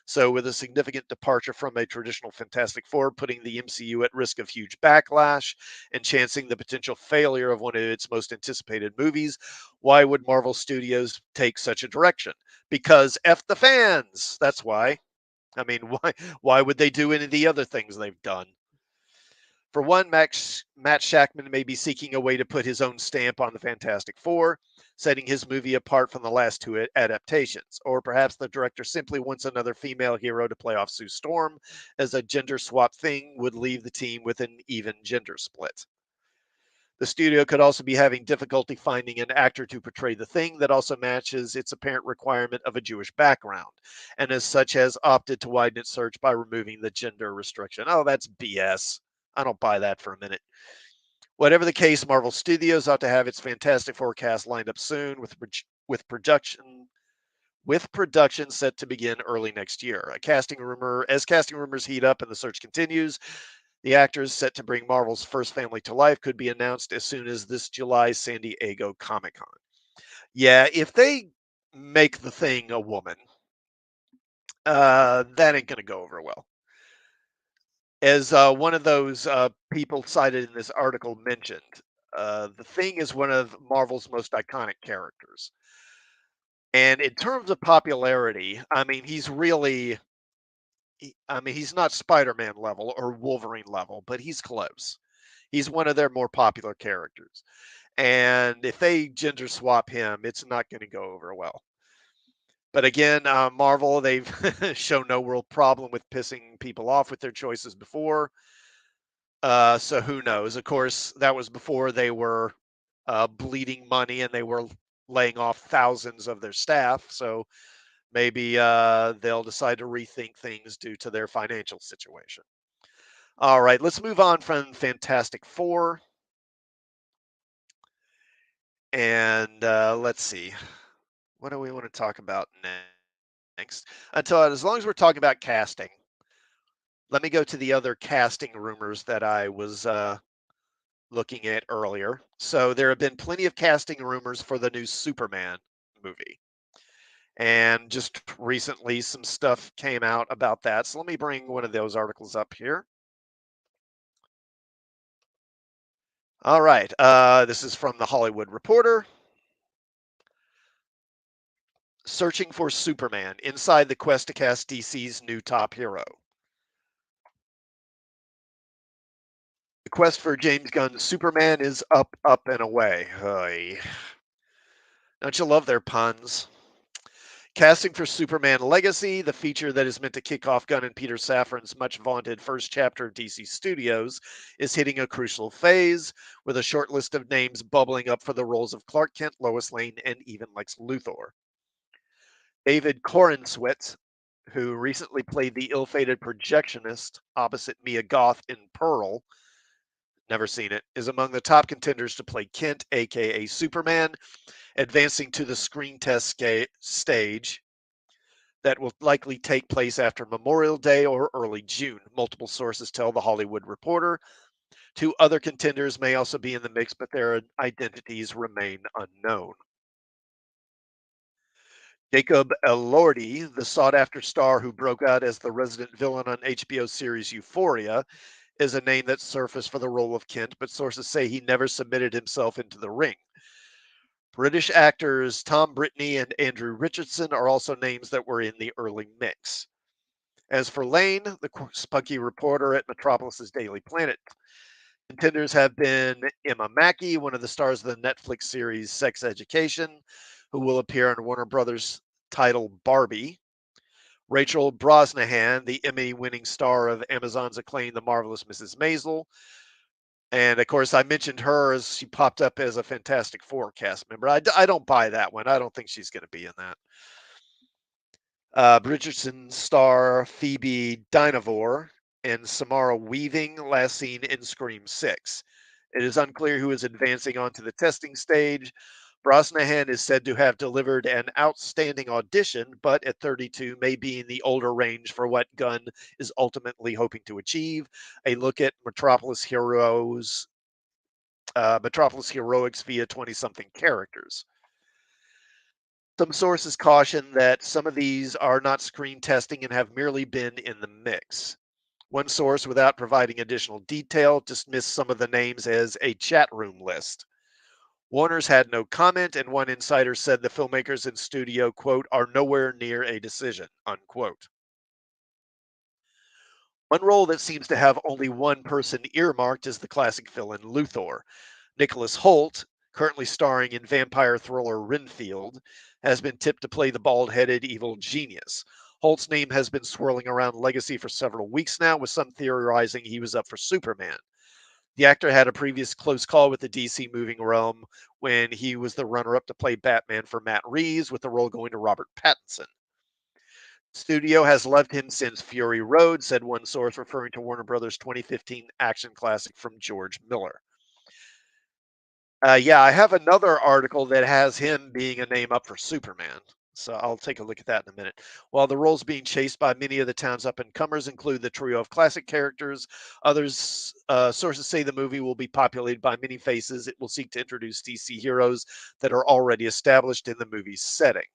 So, with a significant departure from a traditional Fantastic Four, putting the MCU at risk of huge backlash and chancing the potential failure of one of its most anticipated movies, why would Marvel Studios take such a direction? Because F the fans. That's why. I mean, why would they do any of the other things they've done? For one, Matt Shackman may be seeking a way to put his own stamp on the Fantastic Four, setting his movie apart from the last two adaptations. Or perhaps the director simply wants another female hero to play off Sue Storm, as a gender swap thing would leave the team with an even gender split. The studio could also be having difficulty finding an actor to portray the thing that also matches its apparent requirement of a Jewish background, and as such has opted to widen its search by removing the gender restriction. Oh, that's BS. I don't buy that for a minute. Whatever the case, Marvel Studios ought to have its Fantastic Forecast lined up soon, with production set to begin early next year. As casting rumors heat up and the search continues, the actors set to bring Marvel's first family to life could be announced as soon as this July's San Diego Comic Con. Yeah, if they make the thing a woman, that ain't gonna go over well. As one of those people cited in this article mentioned, the Thing is one of Marvel's most iconic characters. And in terms of popularity, I mean, I mean, he's not Spider Man level or Wolverine level, but he's close. He's one of their more popular characters. And if they gender swap him, it's not going to go over well. But again, Marvel, they've shown no real problem with pissing people off with their choices before. So who knows? Of course, that was before they were bleeding money and they were laying off thousands of their staff. So maybe they'll decide to rethink things due to their financial situation. All right, let's move on from Fantastic Four. And let's see. What do we want to talk about next? As long as we're talking about casting, let me go to the other casting rumors that I was looking at earlier. So there have been plenty of casting rumors for the new Superman movie. And just recently, some stuff came out about that. So let me bring one of those articles up here. All right. This is from the Hollywood Reporter. Searching for Superman inside the quest to cast DC's new top hero. The quest for James Gunn's Superman is up, up, and away. Oy. Don't you love their puns? Casting for Superman Legacy, the feature that is meant to kick off Gunn and Peter Safran's much vaunted first chapter of DC Studios, is hitting a crucial phase, with a short list of names bubbling up for the roles of Clark Kent, Lois Lane, and even Lex Luthor. David Corenswet, who recently played the ill-fated projectionist opposite Mia Goth in Pearl, never seen it, is among the top contenders to play Kent, aka Superman, advancing to the screen test stage that will likely take place after Memorial Day or early June, multiple sources tell The Hollywood Reporter. Two other contenders may also be in the mix, but their identities remain unknown. Jacob Elordi, the sought-after star who broke out as the resident villain on HBO series Euphoria, is a name that surfaced for the role of Kent, but sources say he never submitted himself into the ring. British actors Tom Brittney and Andrew Richardson are also names that were in the early mix. As for Lane, the spunky reporter at Metropolis's Daily Planet, contenders have been Emma Mackey, one of the stars of the Netflix series Sex Education, who will appear in Warner Brothers' title Barbie. Rachel Brosnahan, the Emmy-winning star of Amazon's acclaimed The Marvelous Mrs. Maisel. And of course, I mentioned her as she popped up as a Fantastic Four cast member. I don't buy that one. I don't think she's going to be in that. Bridgerton star Phoebe Dynevor and Samara Weaving, last seen in Scream 6. It is unclear who is advancing onto the testing stage. Brosnahan is said to have delivered an outstanding audition, but at 32 may be in the older range for what Gunn is ultimately hoping to achieve. A look at Metropolis heroics via 20-something characters. Some sources caution that some of these are not screen testing and have merely been in the mix. One source, without providing additional detail, dismissed some of the names as a chat room list. Warner's had no comment, and one insider said the filmmakers in studio, quote, are nowhere near a decision, unquote. One role that seems to have only one person earmarked is the classic villain Luthor. Nicholas Hoult, currently starring in vampire thriller Renfield, has been tipped to play the bald-headed evil genius. Holt's name has been swirling around Legacy for several weeks now, with some theorizing he was up for Superman. The actor had a previous close call with the DC moving realm when he was the runner-up to play Batman for Matt Reeves, with the role going to Robert Pattinson. Studio has loved him since Fury Road, said one source, referring to Warner Brothers' 2015 action classic from George Miller. Yeah, I have another article that has him being a name up for Superman. So I'll take a look at that in a minute. While the roles being chased by many of the town's up and comers include the trio of classic characters, others sources say the movie will be populated by many faces. It will seek to introduce DC heroes that are already established in the movie's setting.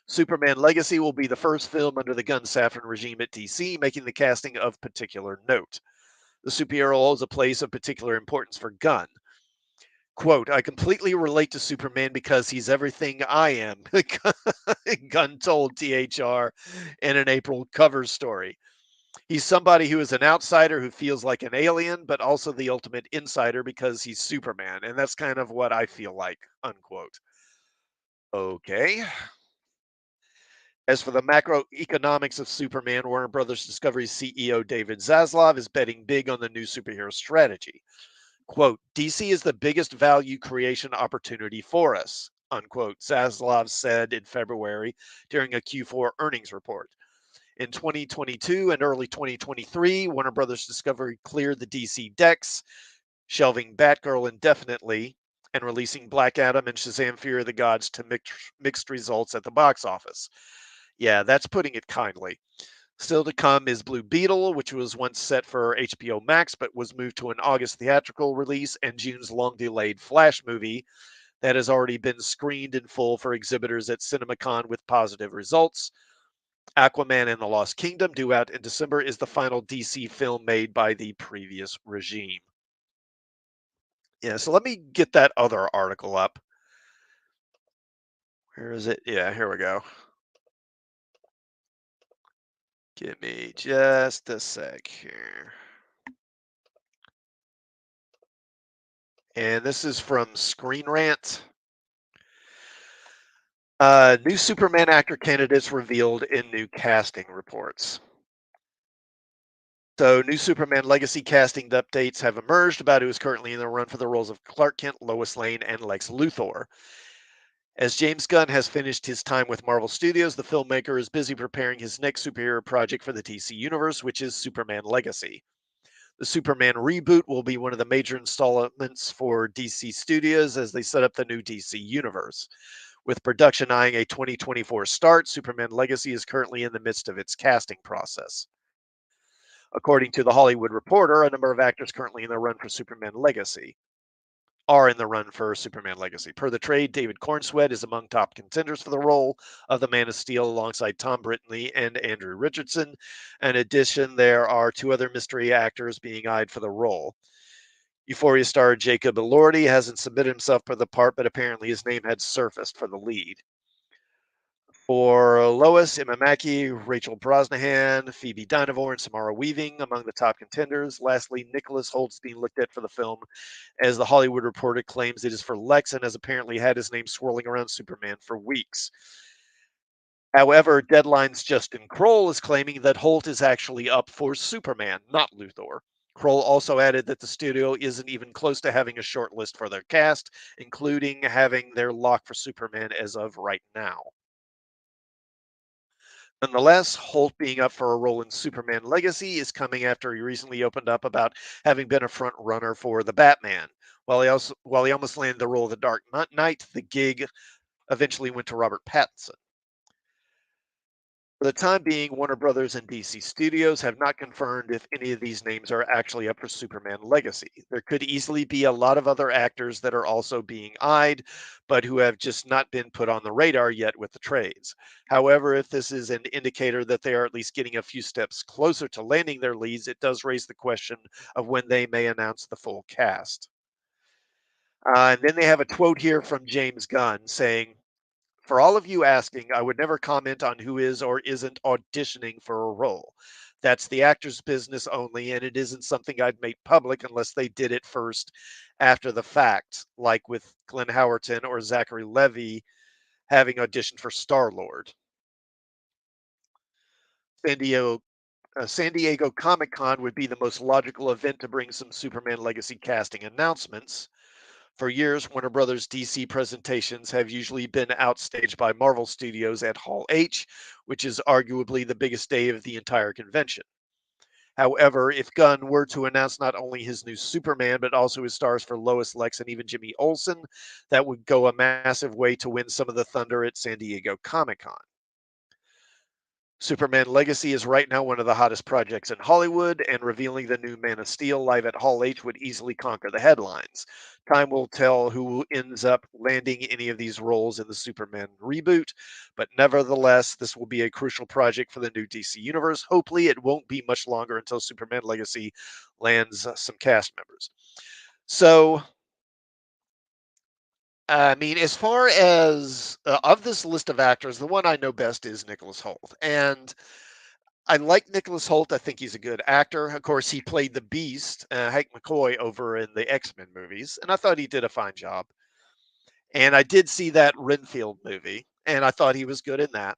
Superman Legacy will be the first film under the Gunn-Safran regime at DC, making the casting of particular note. The superhero holds a place of particular importance for Gunn. Quote, I completely relate to Superman because he's everything I am, Gunn told THR in an April cover story. He's somebody who is an outsider who feels like an alien, but also the ultimate insider because he's Superman. And that's kind of what I feel like, unquote. Okay. As for the macroeconomics of Superman, Warner Brothers Discovery CEO David Zaslav is betting big on the new superhero strategy. Quote, DC is the biggest value creation opportunity for us, unquote, Zaslav said in February during a Q4 earnings report. In 2022 and early 2023, Warner Brothers Discovery cleared the DC decks, shelving Batgirl indefinitely and releasing Black Adam and Shazam Fear of the Gods to mixed results at the box office. Yeah, that's putting it kindly. Still to come is Blue Beetle, which was once set for HBO Max but was moved to an August theatrical release, and June's long-delayed Flash movie that has already been screened in full for exhibitors at CinemaCon with positive results. Aquaman and the Lost Kingdom, due out in December, is the final DC film made by the previous regime. Yeah, so let me get that other article up. Where is it? Yeah, here we go. Give me just a sec here. And this is from Screen Rant. New Superman actor candidates revealed in new casting reports. So, new Superman legacy casting updates have emerged about who is currently in the run for the roles of Clark Kent, Lois Lane, and Lex Luthor. As James Gunn has finished his time with Marvel Studios, the filmmaker is busy preparing his next superhero project for the DC Universe, which is Superman Legacy. The Superman reboot will be one of the major installments for DC Studios as they set up the new DC Universe. With production eyeing a 2024 start, Superman Legacy is currently in the midst of its casting process. According to The Hollywood Reporter, a number of actors currently in the run for Superman Legacy are in the run for Superman Legacy. Per the trade, David Cornsweet is among top contenders for the role of the Man of Steel alongside Tom Brittney and Andrew Richardson. In addition, there are two other mystery actors being eyed for the role. Euphoria star Jacob Elordi hasn't submitted himself for the part, but apparently his name had surfaced for the lead. For Lois, Emma Mackey, Rachel Brosnahan, Phoebe Dynevor, and Samara Weaving among the top contenders. Lastly, Nicholas Holt's being looked at for the film, as The Hollywood Reporter claims it is for Lex and has apparently had his name swirling around Superman for weeks. However, Deadline's Justin Kroll is claiming that Holt is actually up for Superman, not Luthor. Kroll also added that the studio isn't even close to having a short list for their cast, including having their lock for Superman as of right now. Nonetheless, Holt being up for a role in Superman Legacy is coming after he recently opened up about having been a front runner for the Batman. While he almost landed the role of the Dark Knight, the gig eventually went to Robert Pattinson. For the time being, Warner Brothers and DC Studios have not confirmed if any of these names are actually up for Superman Legacy. There could easily be a lot of other actors that are also being eyed, but who have just not been put on the radar yet with the trades. However, if this is an indicator that they are at least getting a few steps closer to landing their leads, it does raise the question of when they may announce the full cast. And then they have a quote here from James Gunn saying, for all of you asking, I would never comment on who is or isn't auditioning for a role. That's the actor's business only, and it isn't something I'd make public unless they did it first after the fact, like with Glenn Howerton or Zachary Levi having auditioned for Star Lord. San Diego, San Diego Comic Con would be the most logical event to bring some Superman Legacy casting announcements. For years, Warner Brothers DC presentations have usually been outstaged by Marvel Studios at Hall H, which is arguably the biggest day of the entire convention. However, if Gunn were to announce not only his new Superman, but also his stars for Lois, Lex, and even Jimmy Olsen, that would go a massive way to win some of the thunder at San Diego Comic Con. Superman Legacy is right now one of the hottest projects in Hollywood, and revealing the new Man of Steel live at Hall H would easily conquer the headlines. Time will tell who ends up landing any of these roles in the Superman reboot, but nevertheless, this will be a crucial project for the new DC Universe. Hopefully, it won't be much longer until Superman Legacy lands some cast members. So, I mean, as far as of this list of actors, the one I know best is Nicholas Hoult. And I like Nicholas Hoult. I think he's a good actor. Of course, he played the Beast, Hank McCoy, over in the X-Men movies, and I thought he did a fine job. And I did see that Renfield movie, and I thought he was good in that.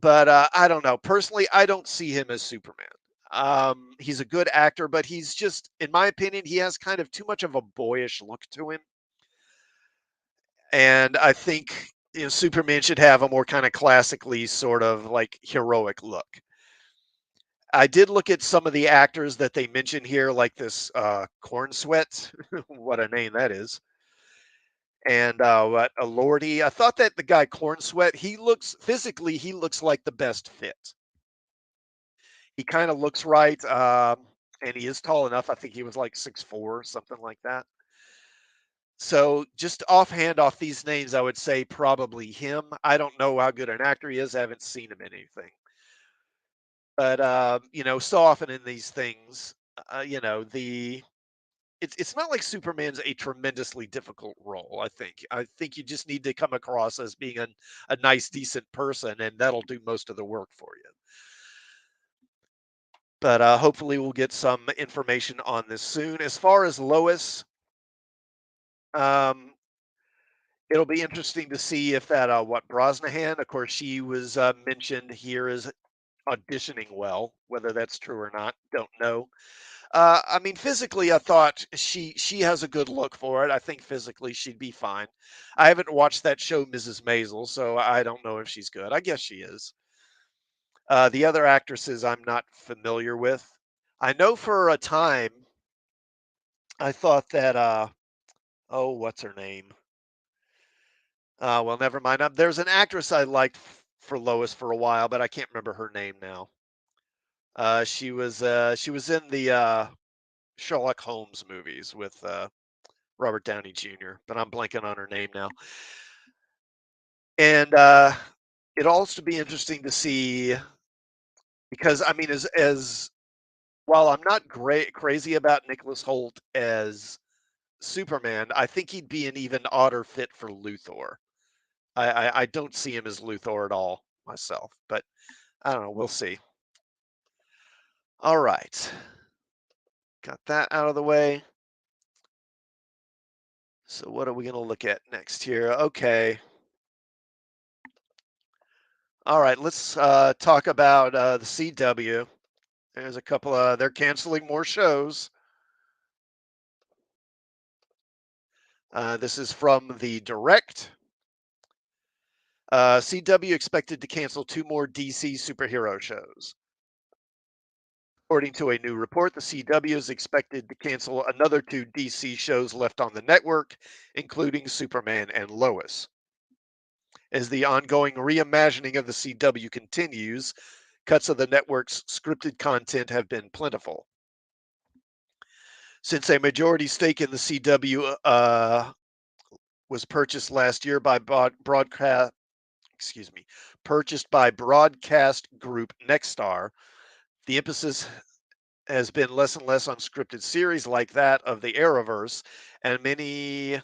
But I don't know. Personally, I don't see him as Superman. He's a good actor, but he's just, in my opinion, he has kind of too much of a boyish look to him. And I think Superman should have a more kind of classically sort of like heroic look. I did look at some of the actors that they mentioned here, like this Corn Sweat, what a name that is, and what a Lordy. I thought that the guy Corn Sweat, he looks physically, he looks like the best fit. He kind of looks right, and he is tall enough. I think he was like 6'4", something like that. So just offhand off these names, I would say probably him. I don't know how good an actor he is. I haven't seen him in anything. But so often in these things, the it's not like Superman's a tremendously difficult role. I think you just need to come across as being a nice, decent person, and that'll do most of the work for you. But hopefully, we'll get some information on this soon. As far as Lois, um, it'll be interesting to see if that what Brosnahan. Of course, she was mentioned here as auditioning well. Whether that's true or not, don't know. I mean, physically, I thought she has a good look for it. I think physically she'd be fine. I haven't watched that show, Mrs. Maisel, so I don't know if she's good. I guess she is. The other actresses I'm not familiar with. I know for a time I thought that oh, what's her name? Well, never mind. There's an actress I liked for Lois for a while, but I can't remember her name now. She was in the Sherlock Holmes movies with Robert Downey Jr., but I'm blanking on her name now. And it'll also be interesting to see because I mean, as while I'm not great crazy about Nicholas Holt as Superman, I think he'd be an even odder fit for Luthor. I don't see him as Luthor at all myself, but I don't know. We'll see. All right, got that out of the way. So what are we going to look at next here? Okay. All right, let's talk about the CW. There's a couple of, they're canceling more shows. This is from the Direct. CW expected to cancel two more DC superhero shows. According to a new report, the CW is expected to cancel another two DC shows left on the network, including Superman and Lois. As the ongoing reimagining of the CW continues, cuts of the network's scripted content have been plentiful. Since a majority stake in the CW was purchased last year by broadcast, excuse me, purchased by broadcast group Nexstar, the emphasis has been less and less on scripted series like that of the Arrowverse and many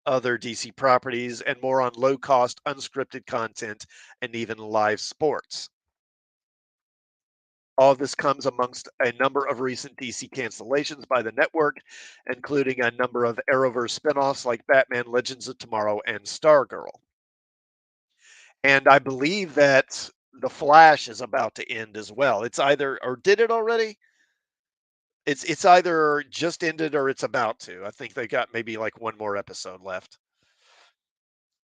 other DC properties, and more on low cost, unscripted content and even live sports. All of this comes amongst a number of recent DC cancellations by the network, including a number of Arrowverse spinoffs like Batman Legends of Tomorrow and Stargirl. And I believe that The Flash is about to end as well. It's either, or did it already? It's either just ended or it's about to. I think they got maybe like one more episode left.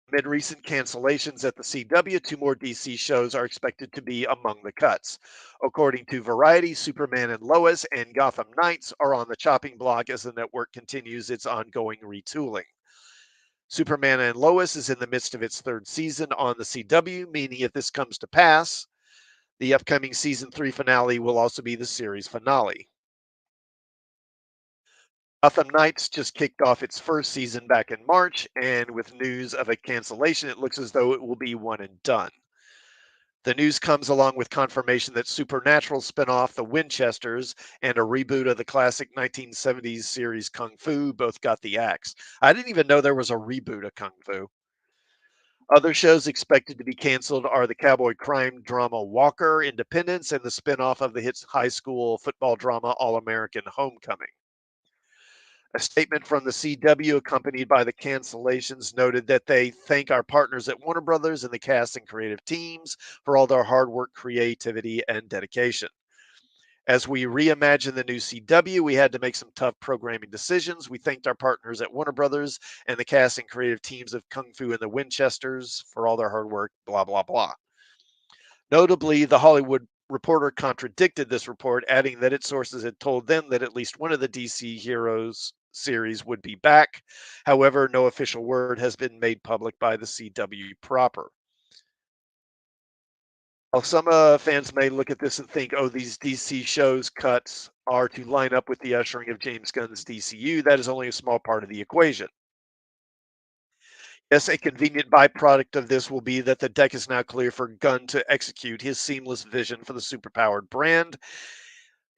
Amid recent cancellations at the CW, two more DC shows are expected to be among the cuts. According to Variety, Superman and Lois and Gotham Knights are on the chopping block as the network continues its ongoing retooling. Superman and Lois is in the midst of its third season on the CW, meaning if this comes to pass, the upcoming season 3 finale will also be the series finale. Gotham Knights just kicked off its first season back in March, and with news of a cancellation, it looks as though it will be one and done. The news comes along with confirmation that Supernatural spinoff The Winchesters and a reboot of the classic 1970s series Kung Fu both got the axe. I didn't even know there was a reboot of Kung Fu. Other shows expected to be canceled are the cowboy crime drama Walker, Independence, and the spinoff of the hit high school football drama All American Homecoming. A statement from the CW, accompanied by the cancellations, noted that they thank our partners at Warner Brothers and the cast and creative teams for all their hard work, creativity, and dedication. As we reimagine the new CW, we had to make some tough programming decisions. We thanked our partners at Warner Brothers and the cast and creative teams of Kung Fu and the Winchesters for all their hard work, blah, blah, blah. Notably, The Hollywood Reporter contradicted this report, adding that its sources had told them that at least one of the DC Heroes series would be back. However, no official word has been made public by the CW proper. While some fans may look at this and think, oh, these DC shows cuts are to line up with the ushering of James Gunn's DCU, that is only a small part of the equation. Yes, a convenient byproduct of this will be that the deck is now clear for Gunn to execute his seamless vision for the superpowered brand.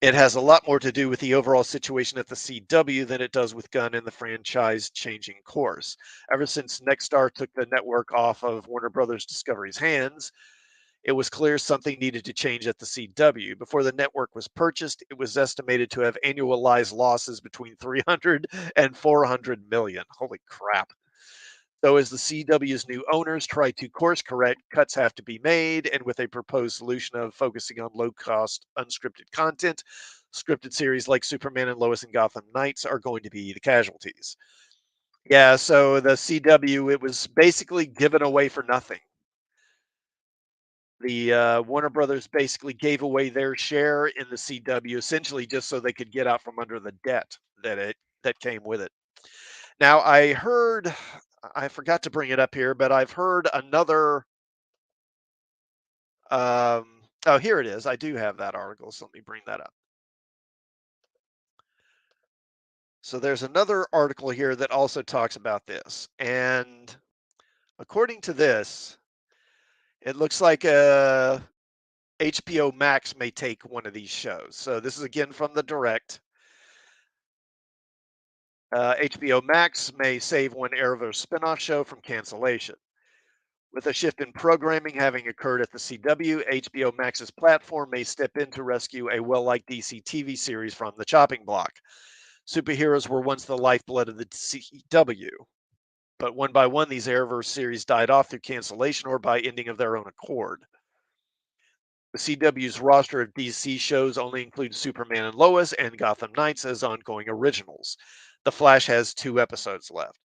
It has a lot more to do with the overall situation at the CW than it does with Gunn and the franchise changing course. Ever since Nexstar took the network off of Warner Brothers Discovery's hands, it was clear something needed to change at the CW. Before the network was purchased, it was estimated to have annualized losses between 300 and 400 million. Holy crap. So, as the CW's new owners try to course correct, cuts have to be made, and with a proposed solution of focusing on low cost, unscripted content, scripted series like Superman and Lois and Gotham Knights are going to be the casualties. Yeah, so the CW, it was basically given away for nothing. The Warner Brothers basically gave away their share in the CW essentially just so they could get out from under the debt that came with it. Now, I forgot to bring it up here, but I've heard another. Oh, here it is. I do have that article, so let me bring that up. So there's another article here that also talks about this, and according to this, it looks like HBO Max may take one of these shows. So this is again from the Direct. HBO Max may save one Arrowverse spinoff show from cancellation. With a shift in programming having occurred at the CW, HBO Max's platform may step in to rescue a well-liked DC TV series from the chopping block. Superheroes were once the lifeblood of the CW, but one by one, these Arrowverse series died off through cancellation or by ending of their own accord. The CW's roster of DC shows only includes Superman and Lois and Gotham Knights as ongoing originals. The Flash has 2 episodes left.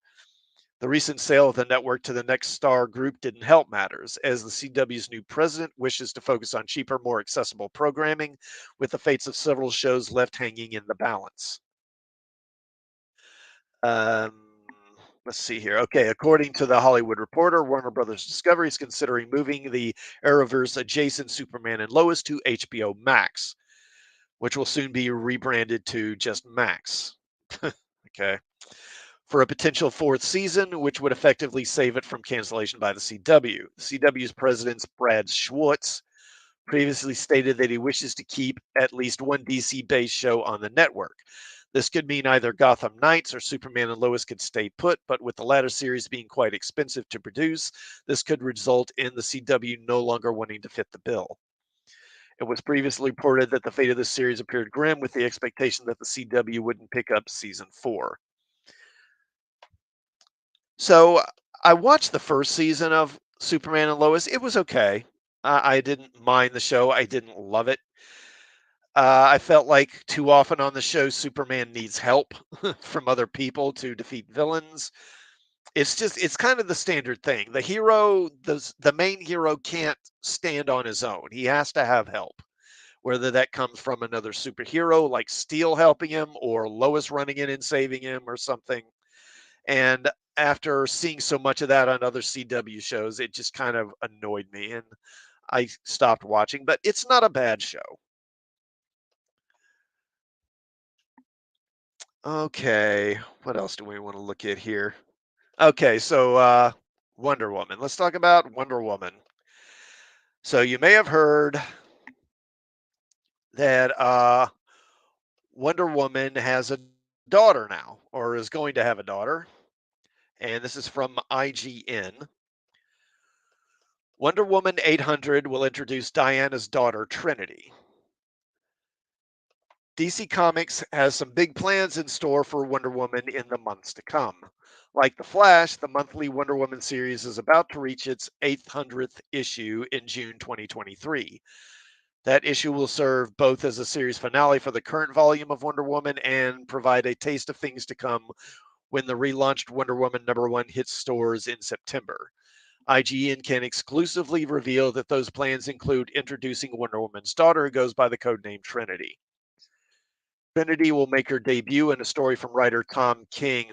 The recent sale of the network to the Next Star Group didn't help matters, as the CW's new president wishes to focus on cheaper, more accessible programming, with the fates of several shows left hanging in the balance. Um, let's see here. Okay, according to the Hollywood Reporter, Warner Brothers Discovery is considering moving the Arrowverse adjacent Superman and Lois to HBO Max, which will soon be rebranded to just Max. Okay. For a potential 4th season, which would effectively save it from cancellation by the CW. The CW's president, Brad Schwartz, previously stated that he wishes to keep at least one DC based show on the network. This could mean either Gotham Knights or Superman and Lois could stay put, but with the latter series being quite expensive to produce, this could result in the CW no longer wanting to fit the bill. It was previously reported that the fate of this series appeared grim, with the expectation that the CW wouldn't pick up season 4. So I watched the first season of Superman and Lois. It was okay. I didn't mind the show. I didn't love it. I felt like too often on the show, Superman needs help from other people to defeat villains. It's kind of the standard thing. The main hero can't stand on his own. He has to have help, whether that comes from another superhero like Steel helping him or Lois running in and saving him or something. And after seeing so much of that on other CW shows, it just kind of annoyed me and I stopped watching, but it's not a bad show. Okay, what else do we want to look at here? Okay, so Wonder Woman. Let's talk about Wonder Woman. So you may have heard that Wonder Woman has a daughter now, or is going to have a daughter, and this is from IGN. Wonder Woman 800 will introduce Diana's daughter, Trinity. DC Comics has some big plans in store for Wonder Woman in the months to come. Like The Flash, the monthly Wonder Woman series is about to reach its 800th issue in June 2023. That issue will serve both as a series finale for the current volume of Wonder Woman and provide a taste of things to come when the relaunched Wonder Woman #1 hits stores in September. IGN can exclusively reveal that those plans include introducing Wonder Woman's daughter, who goes by the codename Trinity. Trinity will make her debut in a story from writer Tom King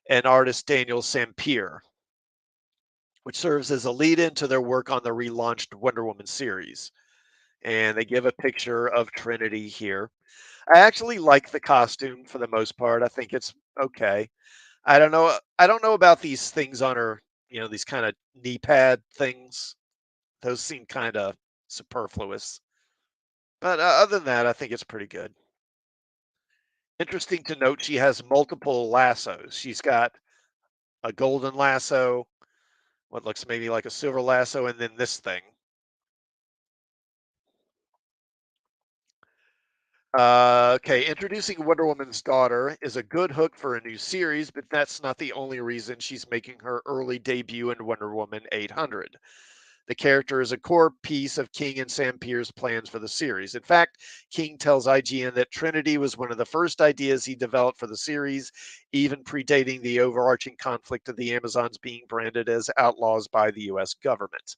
and artist Daniel Sampere, which serves as a lead in to their work on the relaunched Wonder Woman series. And they give a picture of Trinity here. I actually like the costume for the most part. I think it's okay. I don't know about these things on her, these kind of knee pad things. Those seem kind of superfluous. But other than that, I think it's pretty good. Interesting to note, she has multiple lassos. She's got a golden lasso, what looks maybe like a silver lasso, and then this thing. Okay, introducing Wonder Woman's daughter is a good hook for a new series, but that's not the only reason she's making her early debut in Wonder Woman 800. The character is a core piece of King and Sampere's plans for the series. In fact, King tells IGN that Trinity was one of the first ideas he developed for the series, even predating the overarching conflict of the Amazons being branded as outlaws by the US government.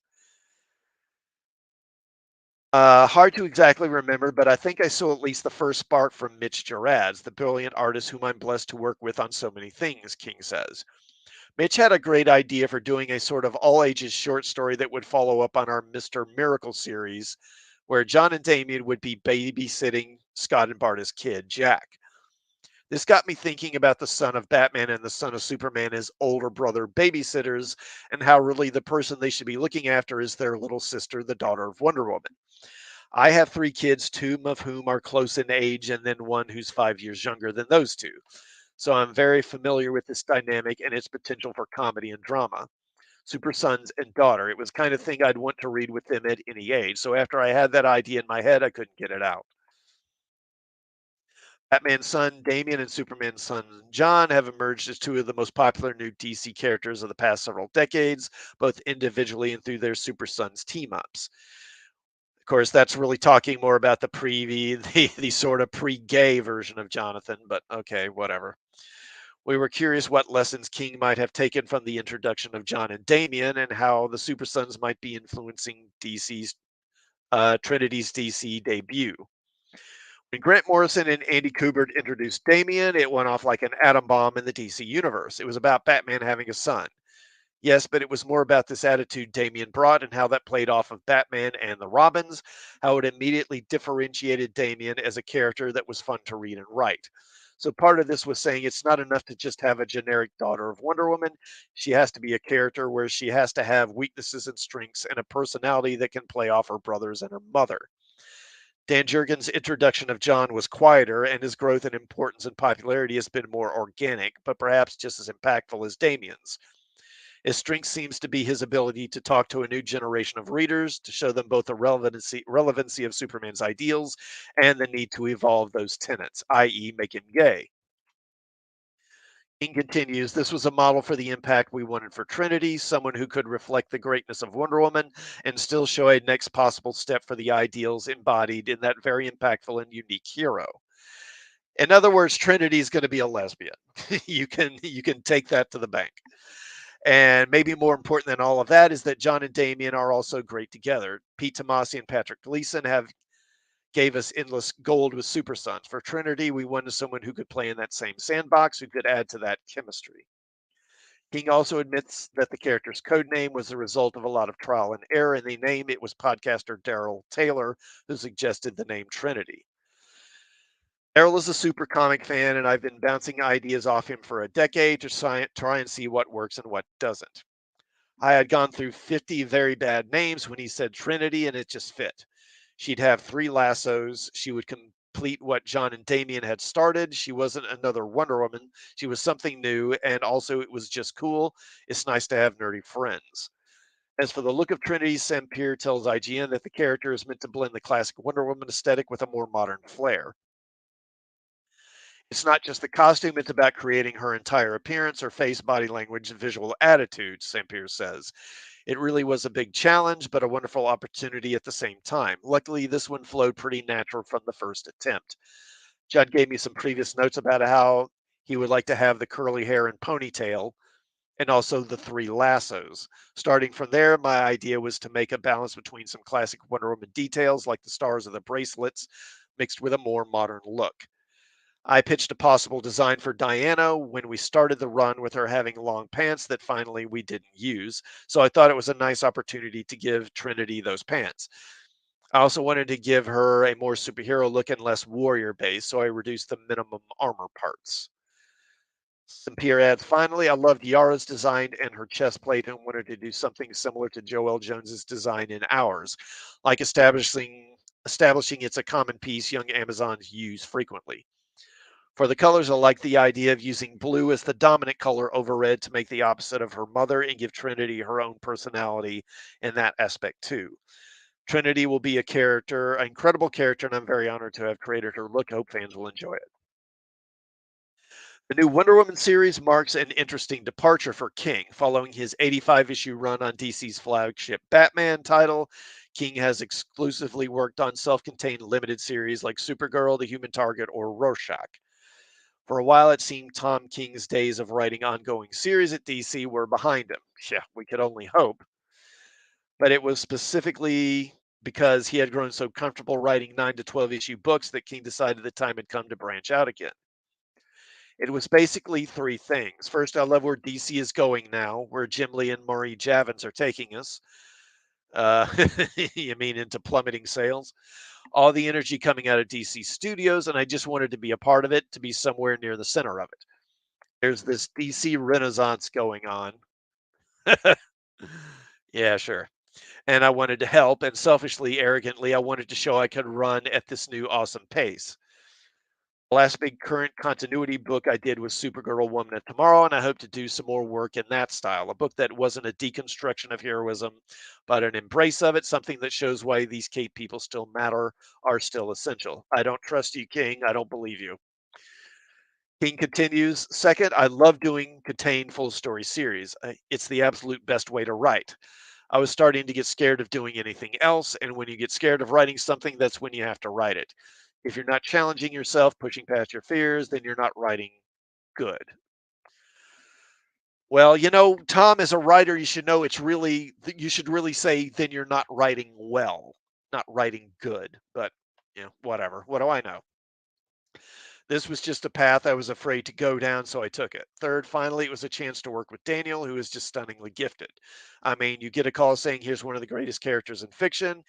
Hard to exactly remember, but I think I saw at least the first spark from Mitch Gerads, the brilliant artist whom I'm blessed to work with on so many things, King says. Mitch had a great idea for doing a sort of all ages short story that would follow up on our Mr. Miracle series, where John and Damien would be babysitting Scott and Barta's kid, Jack. This got me thinking about the son of Batman and the son of Superman as older brother babysitters, and how really the person they should be looking after is their little sister, the daughter of Wonder Woman. I have 3 kids, 2 of whom are close in age, and then one who's 5 years younger than those 2. So I'm very familiar with this dynamic and its potential for comedy and drama. Super sons and daughter. It was kind of thing I'd want to read with them at any age. So after I had that idea in my head, I couldn't get it out. Batman's son Damian and Superman's son John have emerged as 2 of the most popular new DC characters of the past several decades, both individually and through their Super Sons team ups. Of course, that's really talking more about the the sort of pre-gay version of Jonathan, but okay, whatever. We were curious what lessons King might have taken from the introduction of John and Damian and how the Super Sons might be influencing Trinity's DC debut. When Grant Morrison and Andy Kubert introduced Damian, it went off like an atom bomb in the DC universe. It was about Batman having a son. Yes, but it was more about this attitude Damian brought and how that played off of Batman and the Robins, how it immediately differentiated Damian as a character that was fun to read and write. So part of this was saying it's not enough to just have a generic daughter of Wonder Woman. She has to be a character where she has to have weaknesses and strengths and a personality that can play off her brothers and her mother. Dan Jurgens' introduction of John was quieter, and his growth in importance and popularity has been more organic, but perhaps just as impactful as Damian's. His strength seems to be his ability to talk to a new generation of readers, to show them both the relevancy of Superman's ideals and the need to evolve those tenets, i.e., make him gay. King continues, this was a model for the impact we wanted for Trinity, someone who could reflect the greatness of Wonder Woman and still show a next possible step for the ideals embodied in that very impactful and unique hero. In other words, Trinity is going to be a lesbian. You can take that to the bank. And maybe more important than all of that is that John and Damian are also great together. Pete Tomasi and Patrick Gleason have gave us endless gold with Super Sons. For Trinity, we wanted someone who could play in that same sandbox, who could add to that chemistry. King also admits that the character's code name was the result of a lot of trial and error in the name. It was podcaster Daryl Taylor who suggested the name Trinity. Daryl is a super comic fan, and I've been bouncing ideas off him for a decade to try and see what works and what doesn't. I had gone through 50 very bad names when he said Trinity, and it just fit. She'd have three lassos. She would complete what John and Damian had started. She wasn't another Wonder Woman. She was something new, and also it was just cool. It's nice to have nerdy friends. As for the look of Trinity, Sampear tells IGN that the character is meant to blend the classic Wonder Woman aesthetic with a more modern flair. It's not just the costume, it's about creating her entire appearance, her face, body language, and visual attitude, Sampear says. It really was a big challenge, but a wonderful opportunity at the same time. Luckily, this one flowed pretty natural from the first attempt. Judd gave me some previous notes about how he would like to have the curly hair and ponytail, and also the three lassos. Starting from there, my idea was to make a balance between some classic Wonder Woman details, like the stars of the bracelets, mixed with a more modern look. I pitched a possible design for Diana when we started the run with her having long pants that finally we didn't use. So I thought it was a nice opportunity to give Trinity those pants. I also wanted to give her a more superhero look and less warrior base, so I reduced the minimum armor parts. Pierre adds, finally, I loved Yara's design and her chest plate and wanted to do something similar to Joelle Jones's design in ours, like establishing it's a common piece young Amazons use frequently. For the colors, I like the idea of using blue as the dominant color over red to make the opposite of her mother and give Trinity her own personality in that aspect too. Trinity will be a character, an incredible character, and I'm very honored to have created her look. I hope fans will enjoy it. The new Wonder Woman series marks an interesting departure for King. Following his 85 issue run on DC's flagship Batman title, King has exclusively worked on self contained limited series like Supergirl, The Human Target, or Rorschach. For a while, it seemed Tom King's days of writing ongoing series at DC were behind him. Yeah, we could only hope. But it was specifically because he had grown so comfortable writing 9 to 12 issue books that King decided the time had come to branch out again. It was basically three things. First, I love where DC is going now, where Jim Lee and Marie Javins are taking us. Uh, you mean into plummeting sales? All the energy coming out of DC Studios, and I just wanted to be a part of it, to be somewhere near the center of it. There's this DC renaissance going on. Yeah, sure. And I wanted to help, and selfishly, arrogantly, I wanted to show I could run at this new awesome pace. The last big current continuity book I did was Supergirl Woman of Tomorrow, and I hope to do some more work in that style. A book that wasn't a deconstruction of heroism, but an embrace of it, something that shows why these Cape people still matter, are still essential. I don't trust you, King. I don't believe you. King continues, second, I love doing contained full story series. It's the absolute best way to write. I was starting to get scared of doing anything else. And when you get scared of writing something, that's when you have to write it. If you're not challenging yourself, pushing past your fears, then you're not writing good. Well, Tom, as a writer, you should know you should really say, then you're not writing well, not writing good. But, whatever. What do I know? This was just a path I was afraid to go down, so I took it. Third, finally, it was a chance to work with Daniel, who is just stunningly gifted. I mean, you get a call saying, here's one of the greatest characters in fiction,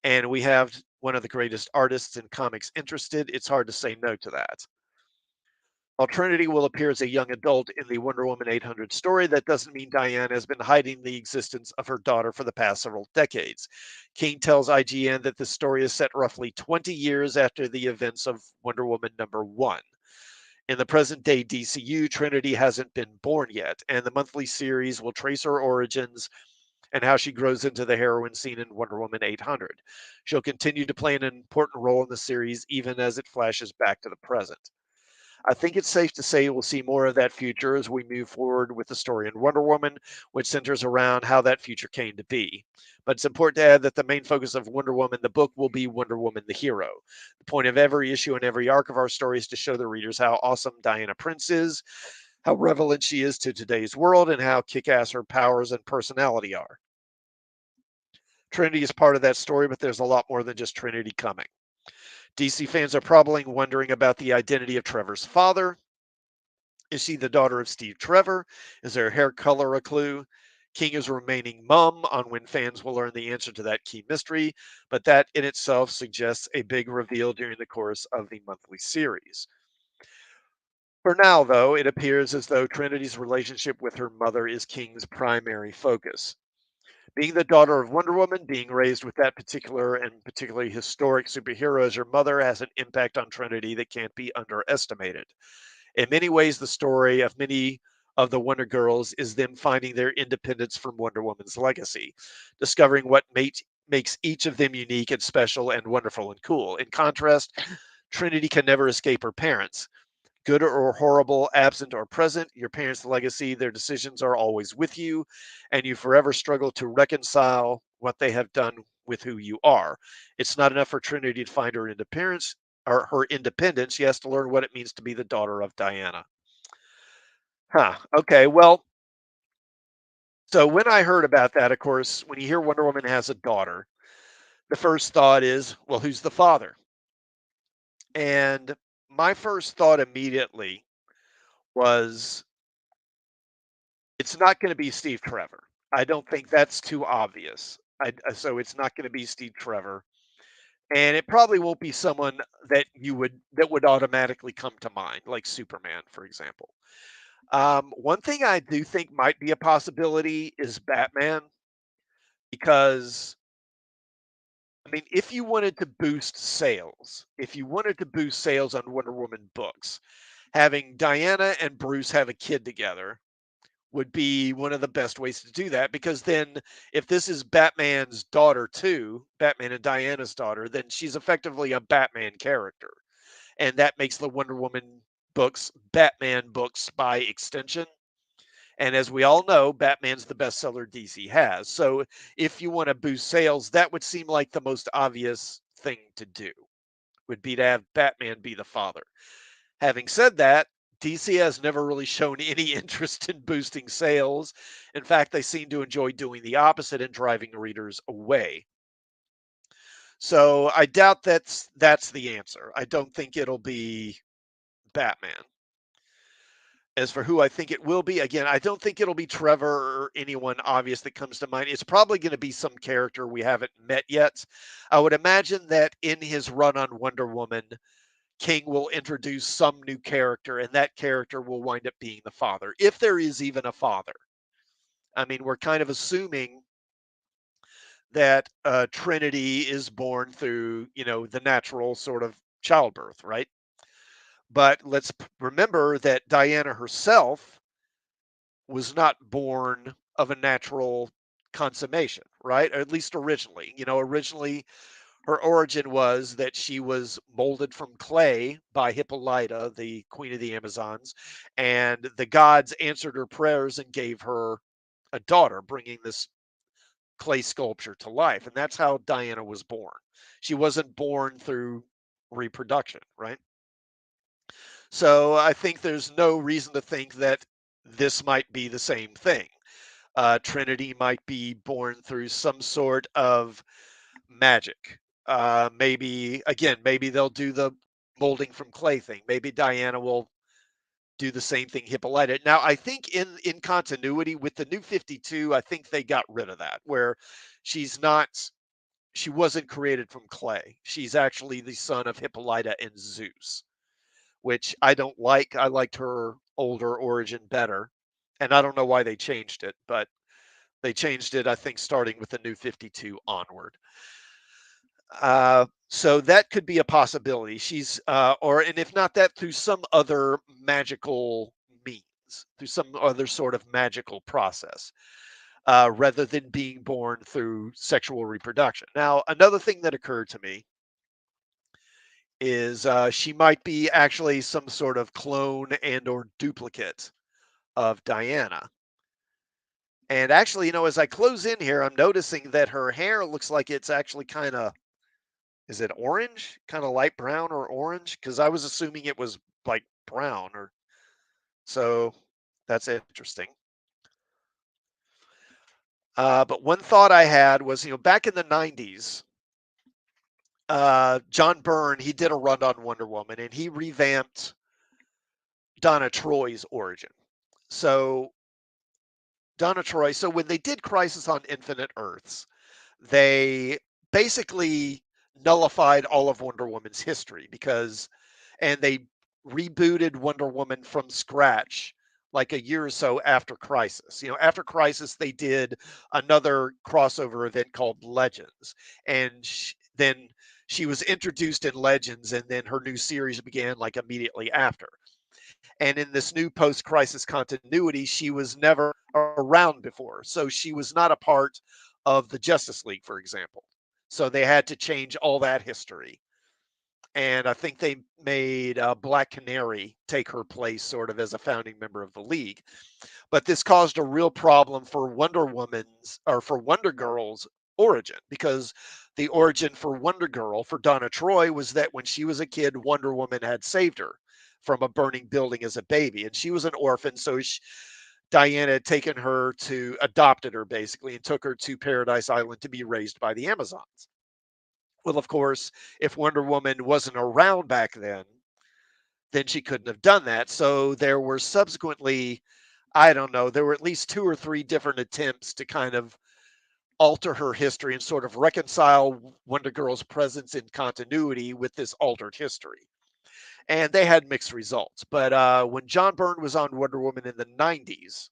and we have one of the greatest artists in comics interested. It's hard to say no to that. While Trinity will appear as a young adult in the Wonder Woman 800 story, that doesn't mean Diane has been hiding the existence of her daughter for the past several decades. King tells IGN that the story is set roughly 20 years after the events of Wonder Woman #1. In the present day DCU, Trinity hasn't been born yet, and the monthly series will trace her origins and how she grows into the heroine seen in Wonder Woman 800. She'll continue to play an important role in the series even as it flashes back to the present. I think it's safe to say we'll see more of that future as we move forward with the story in Wonder Woman, which centers around how that future came to be. But it's important to add that the main focus of Wonder Woman, the book, will be Wonder Woman the hero. The point of every issue and every arc of our story is to show the readers how awesome Diana Prince is, how relevant she is to today's world, and how kick ass her powers and personality are. Trinity is part of that story, but there's a lot more than just Trinity coming. DC fans are probably wondering about the identity of Trevor's father. Is she the daughter of Steve Trevor? Is her hair color a clue? King is remaining mum on when fans will learn the answer to that key mystery, but that in itself suggests a big reveal during the course of the monthly series. For now, though, it appears as though Trinity's relationship with her mother is King's primary focus. Being the daughter of Wonder Woman, being raised with that particular and particularly historic superhero as her mother has an impact on Trinity that can't be underestimated. In many ways, the story of many of the Wonder Girls is them finding their independence from Wonder Woman's legacy, discovering what makes each of them unique and special and wonderful and cool. In contrast, Trinity can never escape her parents. Good or horrible, absent or present, your parents' legacy, their decisions are always with you, and you forever struggle to reconcile what they have done with who you are. It's not enough for Trinity to find her independence or her independence. She has to learn what it means to be the daughter of Diana. Huh. Okay. Well, so when I heard about that, of course, when you hear Wonder Woman has a daughter, the first thought is, well, who's the father? And my first thought immediately was, it's not going to be Steve Trevor. I don't think that's too obvious. So it's not going to be Steve Trevor, and it probably won't be someone that would automatically come to mind, like Superman, for example. One thing I do think might be a possibility is Batman, because I mean, if you wanted to boost sales on Wonder Woman books, having Diana and Bruce have a kid together would be one of the best ways to do that, because then if this is Batman's daughter too, Batman and Diana's daughter, then she's effectively a Batman character. And that makes the Wonder Woman books Batman books by extension. And as we all know, Batman's the bestseller DC has. So if you want to boost sales, that would seem like the most obvious thing to do, would be to have Batman be the father. Having said that, DC has never really shown any interest in boosting sales. In fact, they seem to enjoy doing the opposite and driving readers away. So I doubt that's the answer. I don't think it'll be Batman. As for who I think it will be, again, I don't think it'll be Trevor or anyone obvious that comes to mind. It's probably going to be some character we haven't met yet. I would imagine that in his run on Wonder Woman, King will introduce some new character, and that character will wind up being the father, if there is even a father. I mean, we're kind of assuming that Trinity is born through, the natural sort of childbirth, right? But remember that Diana herself was not born of a natural consummation, right? Or at least originally. Originally her origin was that she was molded from clay by Hippolyta, the queen of the Amazons, and the gods answered her prayers and gave her a daughter, bringing this clay sculpture to life. And that's how Diana was born. She wasn't born through reproduction, right? So I think there's no reason to think that this might be the same thing. Trinity might be born through some sort of magic. Maybe, again, maybe they'll do the molding from clay thing. Maybe Diana will do the same thing Hippolyta. Now, I think in continuity with the new 52, I think they got rid of that, where she's not she wasn't created from clay. She's actually the son of Hippolyta and Zeus, which I don't like. I liked her older origin better. And I don't know why they changed it, but they changed it, I think, starting with the new 52 onward. So that could be a possibility. And if not that, through some other magical means, through some other sort of magical process, rather than being born through sexual reproduction. Now, another thing that occurred to me is she might be actually some sort of clone and or duplicate of Diana. And actually, as I close in here, I'm noticing that her hair looks like it's actually kind of, is it orange? Kind of light brown or orange? Because I was assuming it was like brown or so. That's interesting. But one thought I had was, back in the 90s, John Byrne, he did a run on Wonder Woman and he revamped Donna Troy's origin. So Donna Troy, so when they did Crisis on Infinite Earths, they basically nullified all of Wonder Woman's history and they rebooted Wonder Woman from scratch like a year or so after Crisis. After Crisis, they did another crossover event called Legends. And then she was introduced in Legends, and then her new series began like immediately after. And in this new post crisis continuity, she was never around before. So she was not a part of the Justice League, for example. So they had to change all that history. And I think they made Black Canary take her place sort of as a founding member of the League. But this caused a real problem for Wonder Woman's or for Wonder Girl's origin, because the origin for Wonder Girl, for Donna Troy, was that when she was a kid, Wonder Woman had saved her from a burning building as a baby. And she was an orphan. So Diana had taken her adopted her basically, and took her to Paradise Island to be raised by the Amazons. Well, of course, if Wonder Woman wasn't around back then she couldn't have done that. So there were subsequently, I don't know, there were at least 2 or 3 different attempts to kind of alter her history and sort of reconcile Wonder Girl's presence in continuity with this altered history. And they had mixed results. But when John Byrne was on Wonder Woman in the 90s,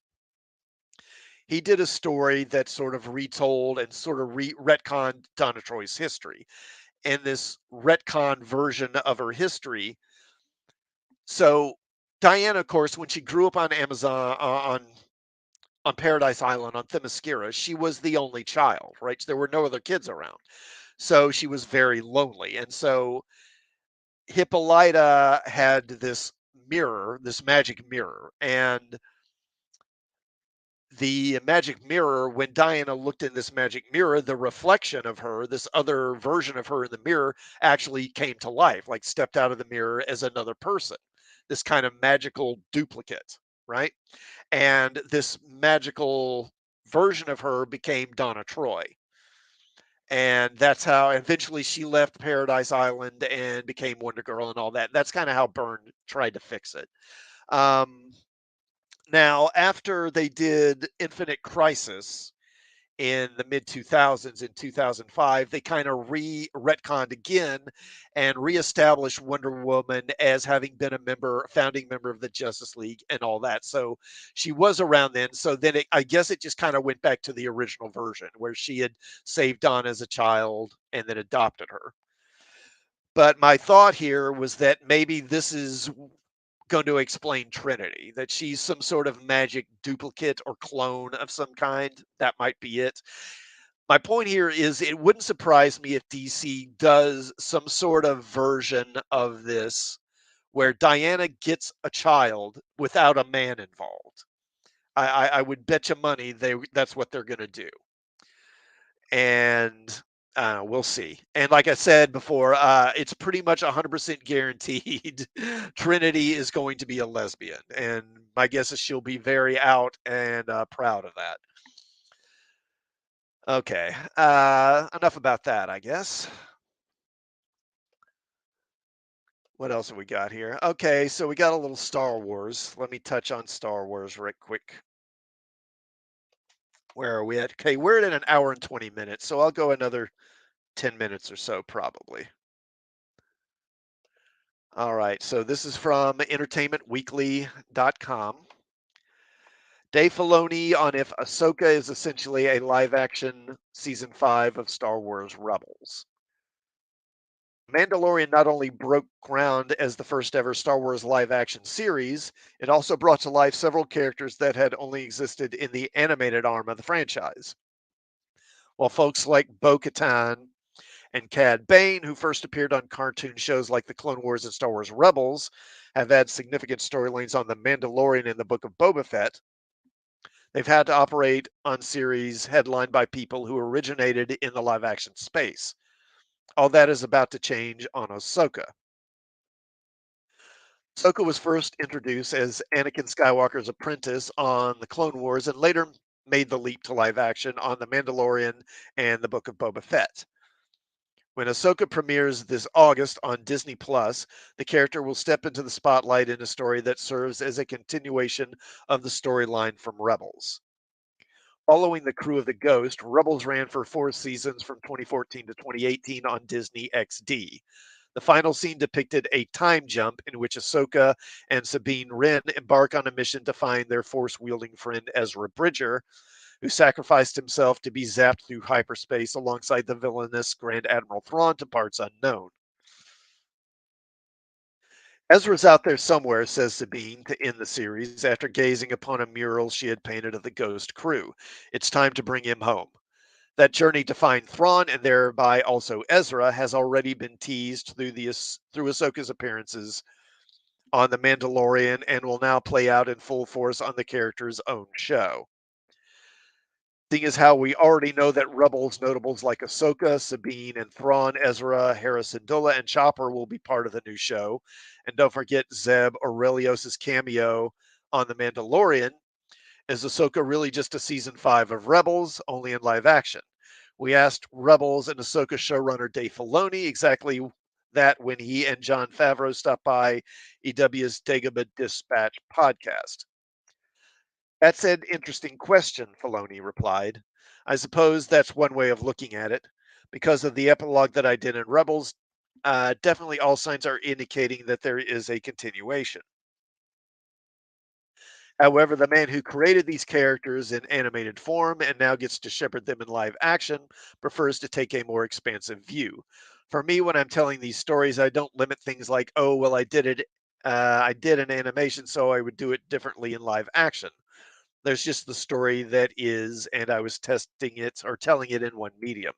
he did a story that sort of retold and sort of retconned Donna Troy's history. And this retcon version of her history. So Diana, of course, when she grew up on Amazon on Paradise Island on Themyscira, she was the only child, right? There were no other kids around. So she was very lonely. And so Hippolyta had this mirror, this magic mirror. And the magic mirror, when Diana looked in this magic mirror, the reflection of her, this other version of her in the mirror, actually came to life, like stepped out of the mirror as another person, this kind of magical duplicate, right? And this magical version of her became Donna Troy. And that's how eventually she left Paradise Island and became Wonder Girl and all that. That's kind of how Byrne tried to fix it. Um, Now, after they did Infinite Crisis in the mid 2000s, in 2005, they kind of retconned again and reestablished Wonder Woman as having been founding member of the Justice League and all that. So she was around then. So then I guess it just kind of went back to the original version where she had saved Dawn as a child and then adopted her. But my thought here was that maybe this is going to explain Trinity, that she's some sort of magic duplicate or clone of some kind. That might be it. My point here is it wouldn't surprise me if DC does some sort of version of this where Diana gets a child without a man involved. I would bet you money that's what they're going to do. and we'll see. And like I said before, it's pretty much 100% guaranteed Trinity is going to be a lesbian, and my guess is she'll be very out and proud of that. Okay, enough about that, I guess. What else have we got here? Okay, so we got a little Star Wars. Let me touch on Star Wars right quick. Where are we at? Okay, we're at an hour and 20 minutes, so I'll go another 10 minutes or so probably. All right, so this is from entertainmentweekly.com. Dave Filoni on if Ahsoka is essentially a live action season 5 of Star Wars Rebels. Mandalorian not only broke ground as the first ever Star Wars live action series, it also brought to life several characters that had only existed in the animated arm of the franchise. While folks like Bo Katan and Cad Bane, who first appeared on cartoon shows like The Clone Wars and Star Wars Rebels, have had significant storylines on The Mandalorian and the Book of Boba Fett, they've had to operate on series headlined by people who originated in the live action space. All that is about to change on Ahsoka. Ahsoka was first introduced as Anakin Skywalker's apprentice on The Clone Wars and later made the leap to live action on The Mandalorian and the Book of Boba Fett. When Ahsoka premieres this August on Disney Plus, the character will step into the spotlight in a story that serves as a continuation of the storyline from Rebels. Following the crew of the Ghost, Rebels ran for 4 seasons from 2014 to 2018 on Disney XD. The final scene depicted a time jump in which Ahsoka and Sabine Wren embark on a mission to find their force wielding friend Ezra Bridger, who sacrificed himself to be zapped through hyperspace alongside the villainous Grand Admiral Thrawn to parts unknown. Ezra's out there somewhere, says Sabine to end the series after gazing upon a mural she had painted of the Ghost crew. It's time to bring him home. That journey to find Thrawn and thereby also Ezra has already been teased through Ahsoka's appearances on The Mandalorian and will now play out in full force on the character's own show. Seeing as how we already know that Rebels notables like Ahsoka, Sabine, and Thrawn, Ezra, Hera Syndulla, and Chopper will be part of the new show. And don't forget Zeb Orrelios' cameo on The Mandalorian. Is Ahsoka really just a season 5 of Rebels, only in live action? We asked Rebels and Ahsoka showrunner Dave Filoni exactly that when he and Jon Favreau stopped by EW's Dagobah Dispatch podcast. That's an interesting question, Filoni replied. I suppose that's one way of looking at it. Because of the epilogue that I did in Rebels, definitely all signs are indicating that there is a continuation. However, the man who created these characters in animated form and now gets to shepherd them in live action prefers to take a more expansive view. For me, when I'm telling these stories, I don't limit things like, oh, well, I did an animation, so I would do it differently in live action. There's just the story that is, and I was testing it or telling it in one medium.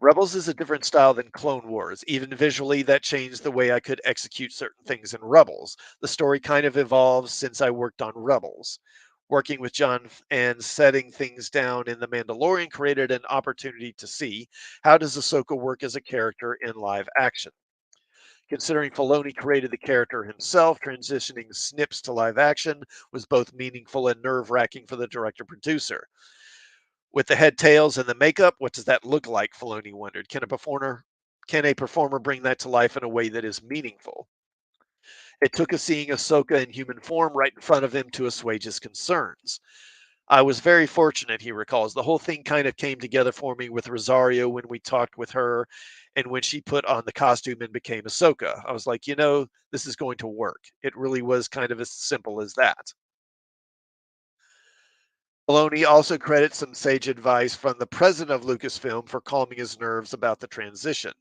Rebels is a different style than Clone Wars. Even visually, that changed the way I could execute certain things in Rebels. The story kind of evolved since I worked on Rebels. Working with John and setting things down in The Mandalorian created an opportunity to see how does Ahsoka work as a character in live action. Considering Filoni created the character himself, transitioning snips to live action was both meaningful and nerve-wracking for the director-producer. With the head tails and the makeup, what does that look like? Filoni wondered. Can a performer bring that to life in a way that is meaningful? It took a seeing Ahsoka in human form right in front of him to assuage his concerns. I was very fortunate, he recalls. The whole thing kind of came together for me with Rosario when we talked with her and when she put on the costume and became Ahsoka. I was like, this is going to work. It really was kind of as simple as that. Filoni also credits some sage advice from the president of Lucasfilm for calming his nerves about the transition.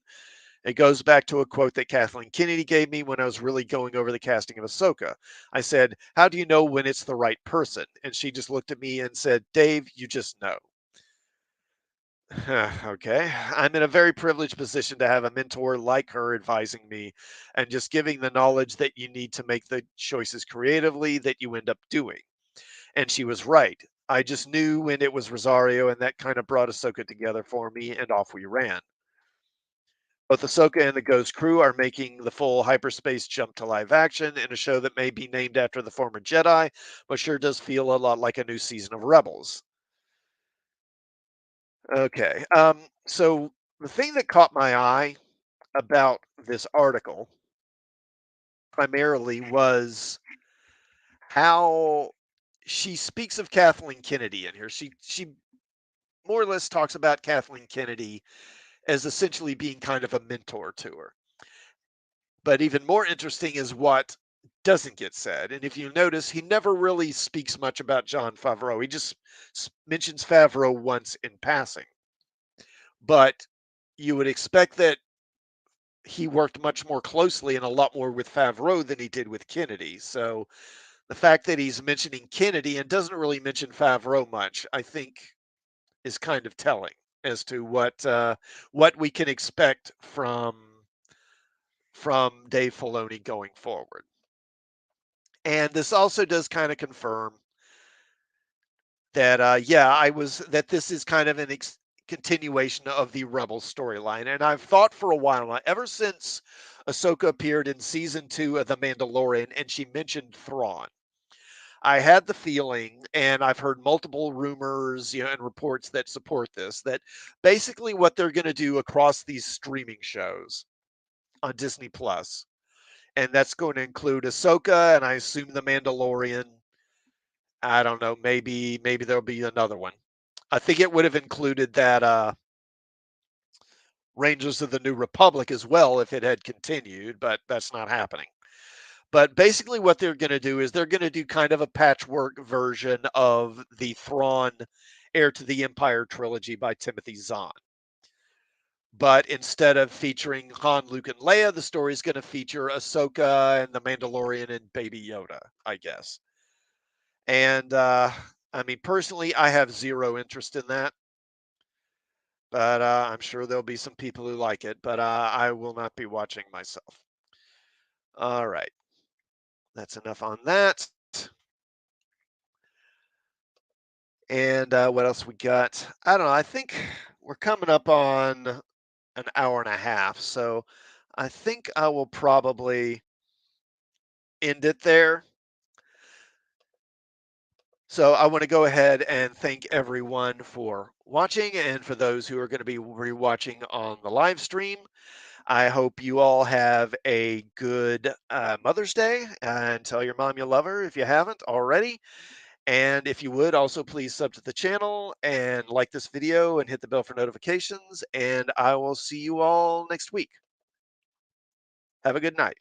It goes back to a quote that Kathleen Kennedy gave me when I was really going over the casting of Ahsoka. I said, how do you know when it's the right person? And she just looked at me and said, Dave, you just know. Okay. I'm in a very privileged position to have a mentor like her advising me and just giving the knowledge that you need to make the choices creatively that you end up doing. And she was right. I just knew when it was Rosario, and that kind of brought Ahsoka together for me, and off we ran. Both Ahsoka and the Ghost Crew are making the full hyperspace jump to live action in a show that may be named after the former Jedi, but sure does feel a lot like a new season of Rebels. Okay, so the thing that caught my eye about this article primarily was how she speaks of Kathleen Kennedy in here. She more or less talks about Kathleen Kennedy as essentially being kind of a mentor to her. But even more interesting is what doesn't get said. And if you notice, he never really speaks much about John Favreau. He just mentions Favreau once in passing. But you would expect that he worked much more closely and a lot more with Favreau than he did with Kennedy. So the fact that he's mentioning Kennedy and doesn't really mention Favreau much, I think, is kind of telling as to what we can expect from Dave Filoni going forward. And this also does kind of confirm that, yeah, that this is kind of an continuation of the Rebel storyline. And I've thought for a while now, ever since Ahsoka appeared in season 2 of The Mandalorian and she mentioned Thrawn, I had the feeling, and I've heard multiple rumors, and reports that support this, that basically what they're going to do across these streaming shows on Disney Plus, and that's going to include Ahsoka, and I assume The Mandalorian. I don't know, maybe there'll be another one. I think it would have included that Rangers of the New Republic as well if it had continued, but that's not happening. But basically, what they're going to do is they're going to do kind of a patchwork version of the Thrawn Heir to the Empire trilogy by Timothy Zahn. But instead of featuring Han, Luke, and Leia, the story is going to feature Ahsoka and the Mandalorian and Baby Yoda, I guess. And I mean, personally, I have zero interest in that. But I'm sure there'll be some people who like it. But I will not be watching myself. All right. That's enough on that. And what else we got? I don't know. I think we're coming up on an hour and a half. So I think I will probably end it there. So I want to go ahead and thank everyone for watching, and for those who are going to be rewatching on the live stream. I hope you all have a good Mother's Day, and tell your mom you love her if you haven't already. And if you would, also please sub to the channel and like this video and hit the bell for notifications. And I will see you all next week. Have a good night.